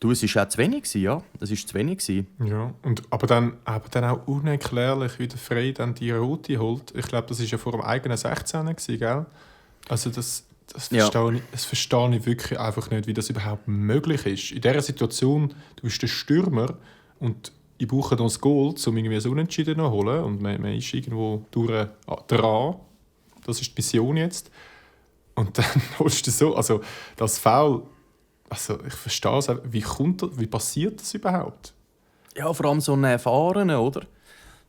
es war auch zu wenig, ja. Das war zu wenig. Ja, aber dann auch unerklärlich, wie der Frey dann die Rote holt. Ich glaube, das war ja vor dem eigenen 16. gell? Also das verstehe ich wirklich einfach nicht, wie das überhaupt möglich ist. In dieser Situation, du bist der Stürmer und ich brauche dann das Goal, um irgendwie ein Unentschieden zu holen. Und man ist irgendwo dran. Das ist die Mission jetzt. Und dann holst du so, also das Foul, also ich verstehe es, wie passiert das überhaupt? Ja, vor allem so einen Erfahrenen, oder?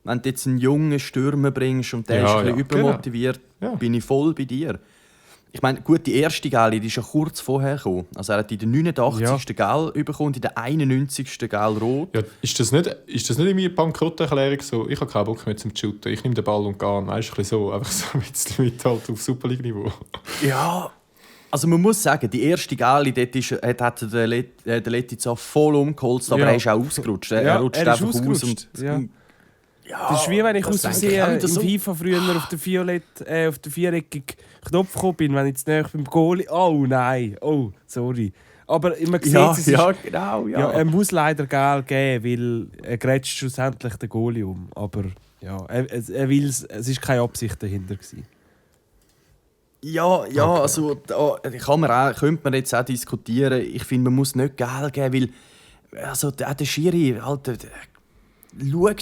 Wenn du jetzt einen jungen Stürmer bringst und der ist ein bisschen übermotiviert, bin ich voll bei dir. Ich meine, gut, die erste Gelb, die ist ja kurz vorher gekommen. Also er hat in der 89. Gelb bekommen, in der 91. Gelb rot. Ja, ist das nicht irgendwie eine Bankrotterklärung? So, ich habe keinen Bock mehr zum Shooten, ich nehme den Ball und gehe. Weißt du, so, einfach so ein bisschen mit halt auf Super League-Niveau. Ja, also man muss sagen, die erste Gelb, dort hat der Letica voll umgeholzt, aber er ist auch ausgerutscht. Er rutscht einfach aus. Und, ja, das ist wie wenn ich aus Versehen im FIFA früher auf den viereckigen Knopf gekommen bin, wenn ich jetzt näher beim Goalie... Oh nein, oh, sorry. Aber man sieht, genau. Er muss leider Geld geben, weil er grätscht schlussendlich den Goalie um. Aber ja, er will es war keine Absicht dahinter gewesen. Ja, also da könnte man jetzt auch diskutieren. Ich finde, man muss nicht Geld geben, weil also, der Schiri, schau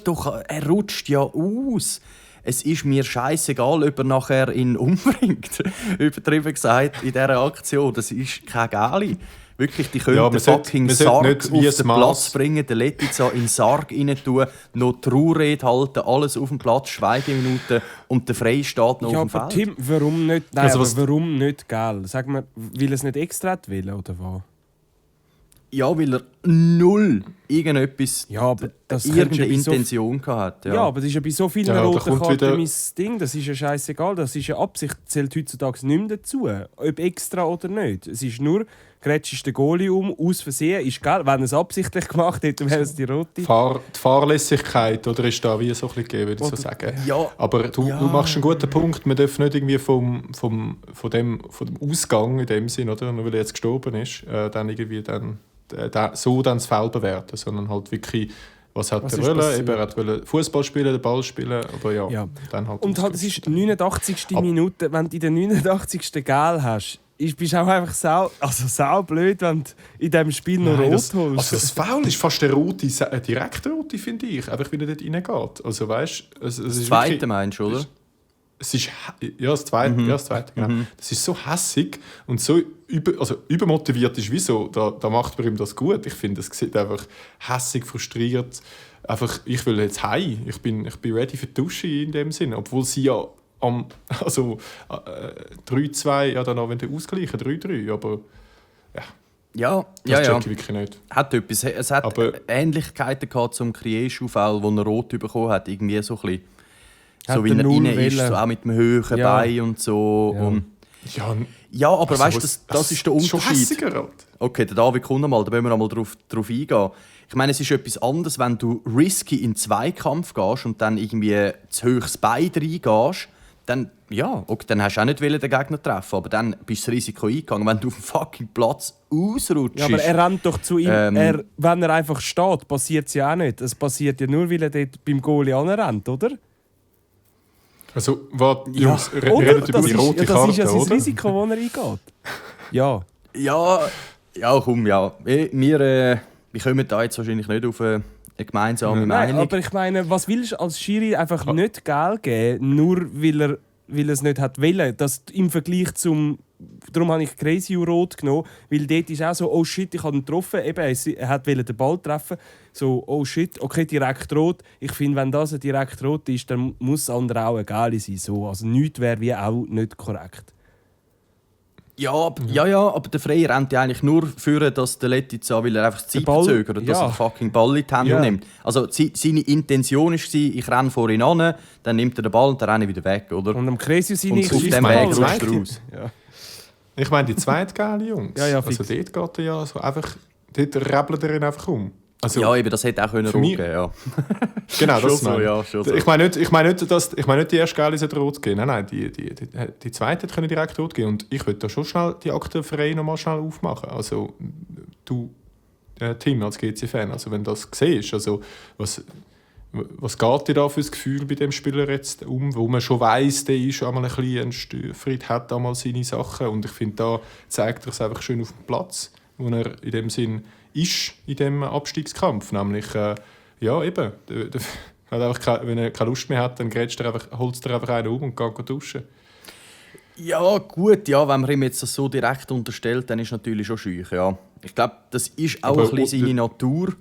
doch, er rutscht ja aus. Es ist mir scheißegal, ob er nachher ihn umbringt. Übertrieben gesagt, in dieser Aktion. Das ist kein Gali. Wirklich, die können den fucking Sarg auf den Platz bringen, den Letica in den Sarg rein tun, noch Traurede halten, alles auf dem Platz, Schweigeminuten und der Frey steht noch auf dem Feld. Tim, warum nicht? Nein, also warum nicht, gell? Sag mir, will er es nicht extra will oder was? Ja, weil er null irgendetwas, irgendeine Intention hatte. Ja, aber das ist ja bei so vielen roten Karten mein Ding. Das ist ja scheißegal. Das ist ja Absicht, zählt heutzutage nicht mehr dazu. Ob extra oder nicht. Es ist nur, grätschst den Goalie aus Versehen, ist geil. Wenn er es absichtlich gemacht hätte, wäre es die rote. Die Fahrlässigkeit, oder ist da wie so ein bisschen gegeben, würde ich so sagen. Ja. Aber du machst einen guten Punkt. Man darf nicht irgendwie vom dem Ausgang in dem Sinn, oder? Nur weil er jetzt gestorben ist, dann irgendwie dann das Feld bewerten, sondern halt wirklich, was hat er wollen? Eben, er wollte Fußball spielen, den Ball spielen, aber dann halt. Und halt, es ist die 89. Minute, wenn du in der 89. Gel hast, bist du auch einfach sau blöd, wenn du in diesem Spiel noch rot holst. Also das Foul ist fast der rote, direkte rote, finde ich, einfach wie er dort reingeht. Also weißt, das zweite meinst du, oder? Es ist, das zweite, genau. Das ist so hässig und so übermotiviert ist, wieso, da macht man ihm das gut. Ich finde, es sieht einfach hässig, frustriert. Einfach, ich will jetzt heim. Ich bin ready für die Dusche in dem Sinne. Obwohl sie ja 3-2, ja dann auch wenn die ausgleichen, 3-3, aber das check ich wirklich nicht. Hat etwas. Es hat Ähnlichkeiten gehabt zum Krieschu-Foul, wo er rot bekommen hat, irgendwie so ein bisschen. So wie er rein ist, so auch mit dem hohen Bein und so. Ja, ja aber weißt du, das ist der Unterschied. Halt. Okay, der David kommt mal, da wollen wir einmal drauf eingehen. Ich meine, es ist etwas anderes, wenn du risky in den Zweikampf gehst und dann irgendwie zu hoch Bein reingehst, dann, dann hast du auch nicht den Gegner treffen, aber dann bist du das Risiko eingegangen, wenn du auf dem fucking Platz ausrutschst. Ja, aber er rennt doch zu ihm. Wenn er einfach steht, passiert es ja auch nicht. Es passiert ja nur, weil er dort beim Goalie anrennt, oder? Also, Jungs, redet über die rote Karte, das ist ja sein oder? Risiko, das er eingeht. Ja. Ja, komm, ja. Wir kommen da jetzt wahrscheinlich nicht auf eine gemeinsame Meinung. Aber ich meine, was willst du als Schiri einfach nicht Geld geben, nur weil er weil er es nicht hat wollen. Das im Vergleich zum... Darum habe ich Crazy rot genommen, weil dort ist auch so, oh shit, ich habe ihn getroffen. Eben, er wollte den Ball treffen. So, oh shit, okay, direkt rot. Ich finde, wenn das ein direkt rot ist, dann muss das andere auch egal sein. So, also nichts wäre wie auch nicht korrekt. Ja, aber der Frey rennt ja eigentlich nur für, dass der Letizia, weil er einfach die Zeit verzögert, dass er den fucking Ball in die Hände nimmt. Also seine Intention war, ich renne vor ihn an, dann nimmt er den Ball und dann renne ich wieder weg, oder? Und am Crazy seine und auf dem Weg rutscht er raus. Ja. Ich meine, die zweite geile Jungs. Ja, also dort geht er ja so einfach, dort rebelt er ihn einfach um. Also, ja, eben, das hätte auch rot geben können, ja. Genau, das so, ja, schon so. Ich meine nicht, die erste Geile sollte rot gehen. Nein, die zweite hätte direkt rot gehen. Und ich würde da schon schnell die Akte Frey noch mal schnell aufmachen. Also du, Tim, als GC-Fan, also wenn du das siehst, also was geht dir da für das Gefühl bei dem Spieler jetzt um, wo man schon weiss, der ist einmal ein bisschen ein Stöfried, hat einmal seine Sachen. Und ich finde, da zeigt er es einfach schön auf dem Platz, wo er in dem Sinn ist in diesem Abstiegskampf. Nämlich, ja, eben, hat einfach wenn er keine Lust mehr hat, dann holst er einfach einen um und geht duschen. Ja, gut, ja, wenn man ihm jetzt das so direkt unterstellt, dann ist es natürlich schon scheu. Ja. Ich glaube, das ist auch ein bisschen seine Natur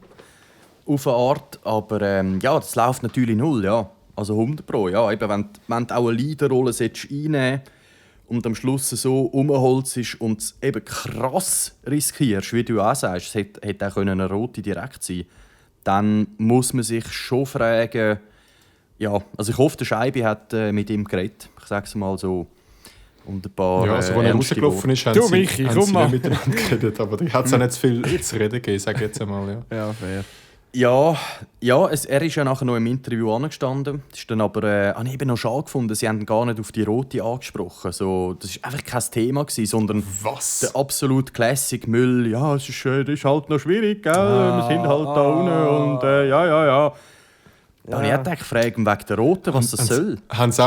auf eine Art, aber ja, das läuft natürlich null, ja. Also 100%, ja. Eben, wenn du auch eine Leaderrolle einnehmen und am Schluss so umholst und es eben krass riskierst, wie du auch sagst, es hätte auch eine rote direkt sein, dann muss man sich schon fragen, ja, also ich hoffe, der Scheibe hat mit ihm geredet, ich sage es mal so, und ein paar ja, also als er rausgelaufen ist, haben sie nicht miteinander geredet, aber die hat es auch nicht zu viel zu reden gegeben, sage ich jetzt einmal. Ja, fair. Ja, er ist ja nachher noch im Interview angestanden. Das ist dann aber habe ich eben noch schade gefunden, sie haben gar nicht auf die Rote angesprochen. So, das war einfach kein Thema gewesen, sondern der absolut Classic Müll. Ja, das ist halt noch schwierig, gell? Wir sind halt da unten und ja. Da habe ich auch gefragt, wegen der Roten, was das soll. Haben sie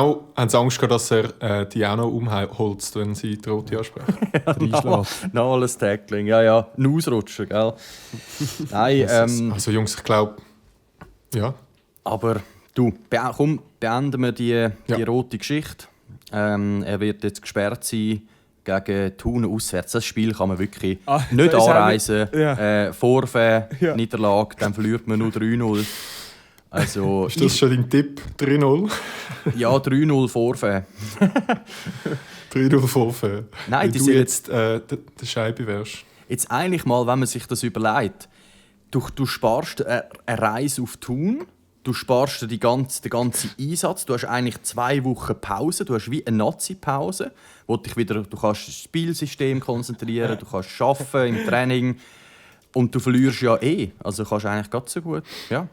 Angst gehabt, dass er die auch noch umholzt, wenn sie die Rote ansprechen? Noch alles Tackling, ja. Ein Ausrutscher, gell? Nein, also Jungs, ich glaube, ja. Aber du, komm, beenden wir die rote Geschichte. Er wird jetzt gesperrt sein gegen Thun auswärts. Das Spiel kann man wirklich nicht anreisen. Niederlage, dann verliert man nur 3-0. Also, ist das schon dein Tipp? 3-0? Ja, 3-0 Vorfälle. 3-0 Vorfälle. Nein, wenn du jetzt der Scheibe wärst. Jetzt eigentlich mal, wenn man sich das überlegt, du sparst eine Reise auf Thun, du sparst den ganzen Einsatz, du hast eigentlich 2 Wochen Pause, du hast wie eine Nazi-Pause, wo du kannst das Spielsystem konzentrieren, du kannst arbeiten im Training und du verlierst ja also kannst du eigentlich ganz so gut, ja.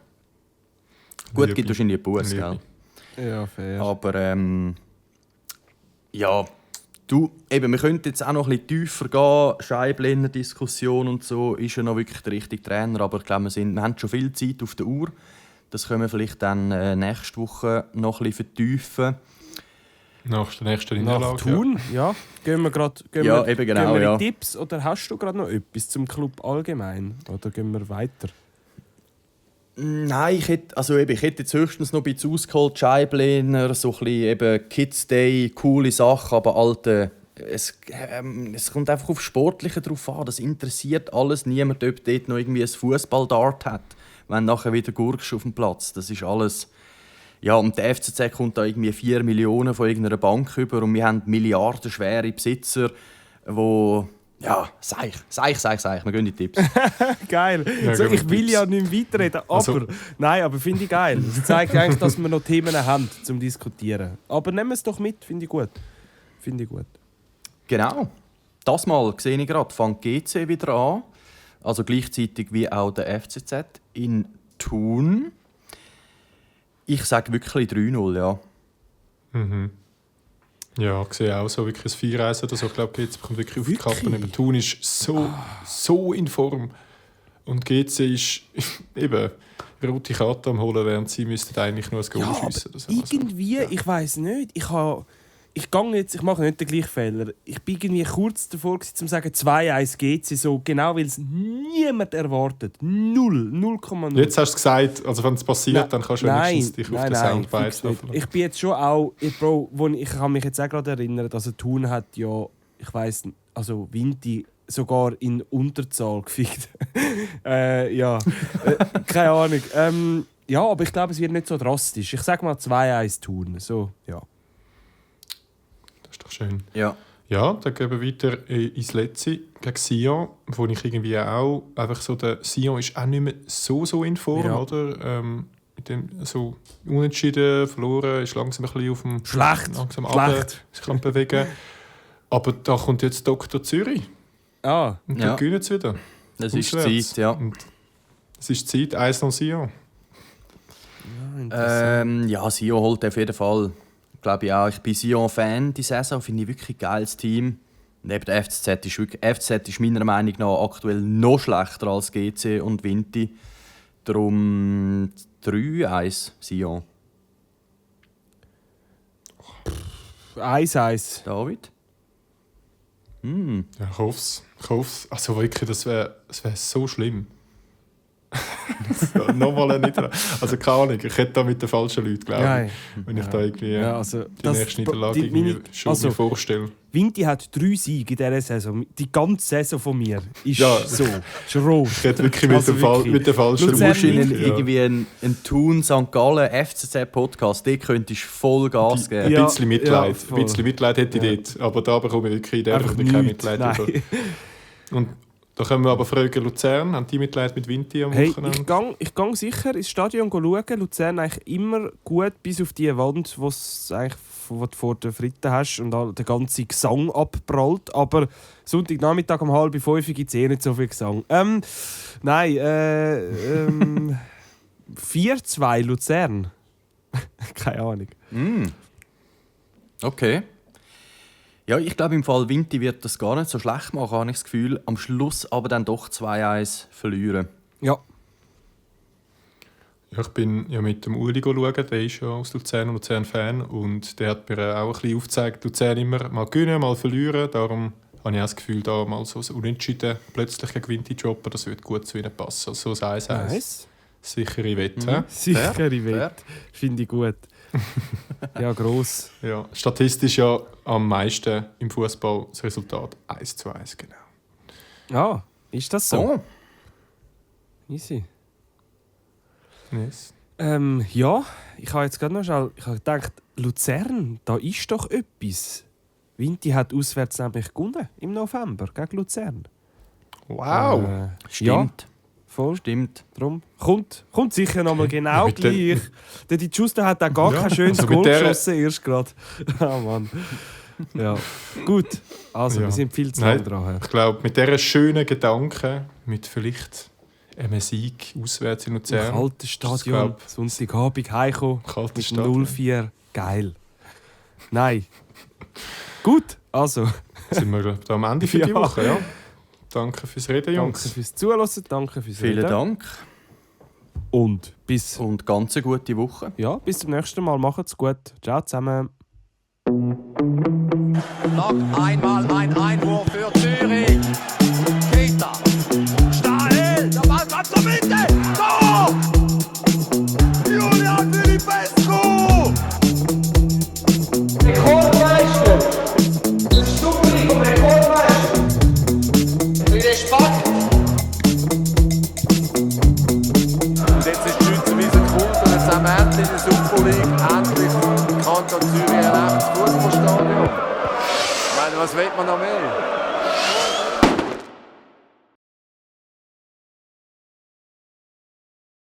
Gut, gibt wahrscheinlich einen Bus, gell? Ja, fair. Aber ja, wir könnten jetzt auch noch ein bisschen tiefer gehen. Scheiblehner-Diskussion und so ist ja noch wirklich der richtige Trainer. Aber ich glaube, wir haben schon viel Zeit auf der Uhr. Das können wir vielleicht dann nächste Woche noch ein bisschen vertiefen. Nach der nächsten Niederlage. Nach Thun, ja. Gehen wir in Tipps oder hast du gerade noch etwas zum Club allgemein? Oder gehen wir weiter? Nein, ich hätte jetzt höchstens noch ein bisschen ausgeholt, Scheiblehner, so ein bisschen eben Kids Day, coole Sachen, aber Alter, es kommt einfach auf Sportliche drauf an. Das interessiert alles niemand, ob dort noch irgendwie ein Fußballdart hat, wenn nachher wieder gurkst auf dem Platz. Das ist alles. Ja, und der FCZ kommt da irgendwie 4 Millionen von irgendeiner Bank über und wir haben milliardenschwere Besitzer, die ja, sag ich. Wir gehen in die Tipps. Geil. Ja, so, ich will Tipps. ja nicht weiterreden, aber finde ich geil. Das zeigt eigentlich, dass wir noch Themen haben zum Diskutieren. Aber nehmen wir es doch mit, finde ich gut. Genau. Das Mal sehe ich gerade, fängt GC wieder an. Also gleichzeitig wie auch der FCZ in Thun. Ich sage wirklich 3-0, ja. Mhm. Ja, ich sehe auch so wirklich ein 4-1 oder so. Ich glaube, GC bekommt wirklich auf die Kappen. Aber Thun ist so in Form. Und GC ist eben rote Karte am Holen, während sie müssten eigentlich nur ein Goal schiessen. Irgendwie, ich weiss nicht. ich mache nicht den gleichen Fehler. Ich bin irgendwie kurz davor gewesen, zu sagen 2-1 GC, so genau, weil es niemand erwartet. 0,0. Jetzt hast du gesagt, also wenn es passiert, dann kannst du wenigstens dich auf den Soundbite verlassen. Ich bin jetzt schon auch, Bro, ich kann mich jetzt auch gerade erinnern, dass Thun hat ja, ich weiss, also Vinti sogar in Unterzahl gefickt. Ja, keine Ahnung. Ja, aber ich glaube, es wird nicht so drastisch. Ich sage mal 2-1 Thun. So, ja. Das ist doch schön. Ja. Ja, dann gehen wir weiter ins Letzte gegen Sion, wo ich irgendwie auch einfach so, der Sion ist auch nicht mehr so in Form, Ja. oder? Mit dem so unentschieden, verloren, ist langsam ein bisschen auf dem... Schlecht. Langsam Schlecht. runter, sich kann bewegen. Aber da kommt jetzt Dr. Zürich. Ah. Und Ja. dann gewinnen sie wieder. Das ist Auswärts. Zeit, ja. Und es ist Zeit, 1-0 Sion. Ja, Sion holt auf jeden Fall. Glaube ich auch. Ich bin Sion-Fan die Saison, finde ich wirklich ein geiles Team. Neben der FCZ ist meiner Meinung nach aktuell noch schlechter als GC und Vinti. Darum 3-1 Sion. 1-1. David? Ja, ich hoffe es. Also wirklich, das wär so schlimm. Nochmal nicht. Also keine Ahnung, ich hätte da mit den falschen Leuten, glaube ich. Nein. Wenn ich da irgendwie Ja, also, die nächste Niederlage die- irgendwie meine- schon also- mir vorstelle. Vinti hat 3 Siege in dieser Saison. Die ganze Saison von mir ist Ja. so. Ist rot. Ich hätte wirklich mit, Also wirklich. mit den falschen Du Luzern musst ihnen Vinti, irgendwie einen Thun St. Gallen FCZ-Podcast, den könntest du voll Gas geben. Ein Ja, bisschen Mitleid. ja, voll. Ein bisschen Mitleid hätte ich dort. Aber da bekomme ich wirklich in der Einfach Runde kein nichts. Mitleid. Nein. Über. Und da können wir aber fragen, Luzern, haben die Mitleid mit Vinti am Hey, Wochenende? ich gang sicher ins Stadion schauen. Luzern eigentlich immer gut bis auf die Wand, wo du vor der Fritte hast und der ganze Gesang abprallt. Aber Sonntagnachmittag um 4:30 gibt es nicht so viel Gesang. Nein, 4-2 Luzern. Keine Ahnung. Okay. Ja, ich glaube, im Fall Vinti wird das gar nicht so schlecht machen, habe ich das Gefühl. Am Schluss aber dann doch 2-1 verlieren. Ja. Ja, ich bin ja mit dem Uli schauen, der ist ja aus Luzern und Luzern-Fan. Und der hat mir auch ein bisschen aufgezeigt, Luzern immer mal gewinnen, mal verlieren. Darum habe ich auch das Gefühl, da mal so ein Unentschieden plötzlich gegen Vinti droppen, das wird gut zu ihnen passen. Also so ein 1-1. Nice. Sichere Wette. Sichere Wette. Finde ich gut. Ja, gross. Ja, statistisch ja am meisten im Fußball das Resultat 1-1, genau. Ah, ist das so? Oh. Easy. Yes. Ja, ich habe jetzt gerade noch schnell gedacht, Luzern, da ist doch etwas. Vinti hat auswärts nämlich gewonnen im November gegen Luzern. Wow! Ja, Stimmt. voll. Stimmt. Drum. Kommt sicher nochmal genau mit dem- gleich. Der Di Giusto hat auch gar Ja, kein schönes also mit Goal der- geschossen, erst gerade. Ah, Mann. Ja, gut. Also, Ja. wir sind viel zu Nein. lang dran. Ich glaube, mit diesen schönen Gedanken, mit vielleicht einem Sieg auswärts in Luzern. Kaltes das Stadion, glaub- Sonntagabend heimkommen. Kaltes Mit Stadion. 0-4. Geil. Nein. Gut, also. Sind wir glaub, da am Ende für die Ja. Woche, ja? Danke fürs Reden, Jungs. Danke fürs Zuhören, danke fürs Vielen Reden. Dank Und bis, und ganz eine gute Woche. ja, bis zum nächsten Mal. Macht's gut. Ciao zusammen. Noch einmal ein Einwurf für Zürich. Keita. Stahel. Der Ball kommt zur Mitte. Tor! Julian Filipescu. Rekordmeister! Stupri come Rekordmeister! Ride Spack! Und jetzt ist die Schweizer Wiese gefunden und jetzt haben wir endlich in der Super League endlich Kanton Zürich ein echtes Fußballstadion. Ich meine, was will man noch mehr?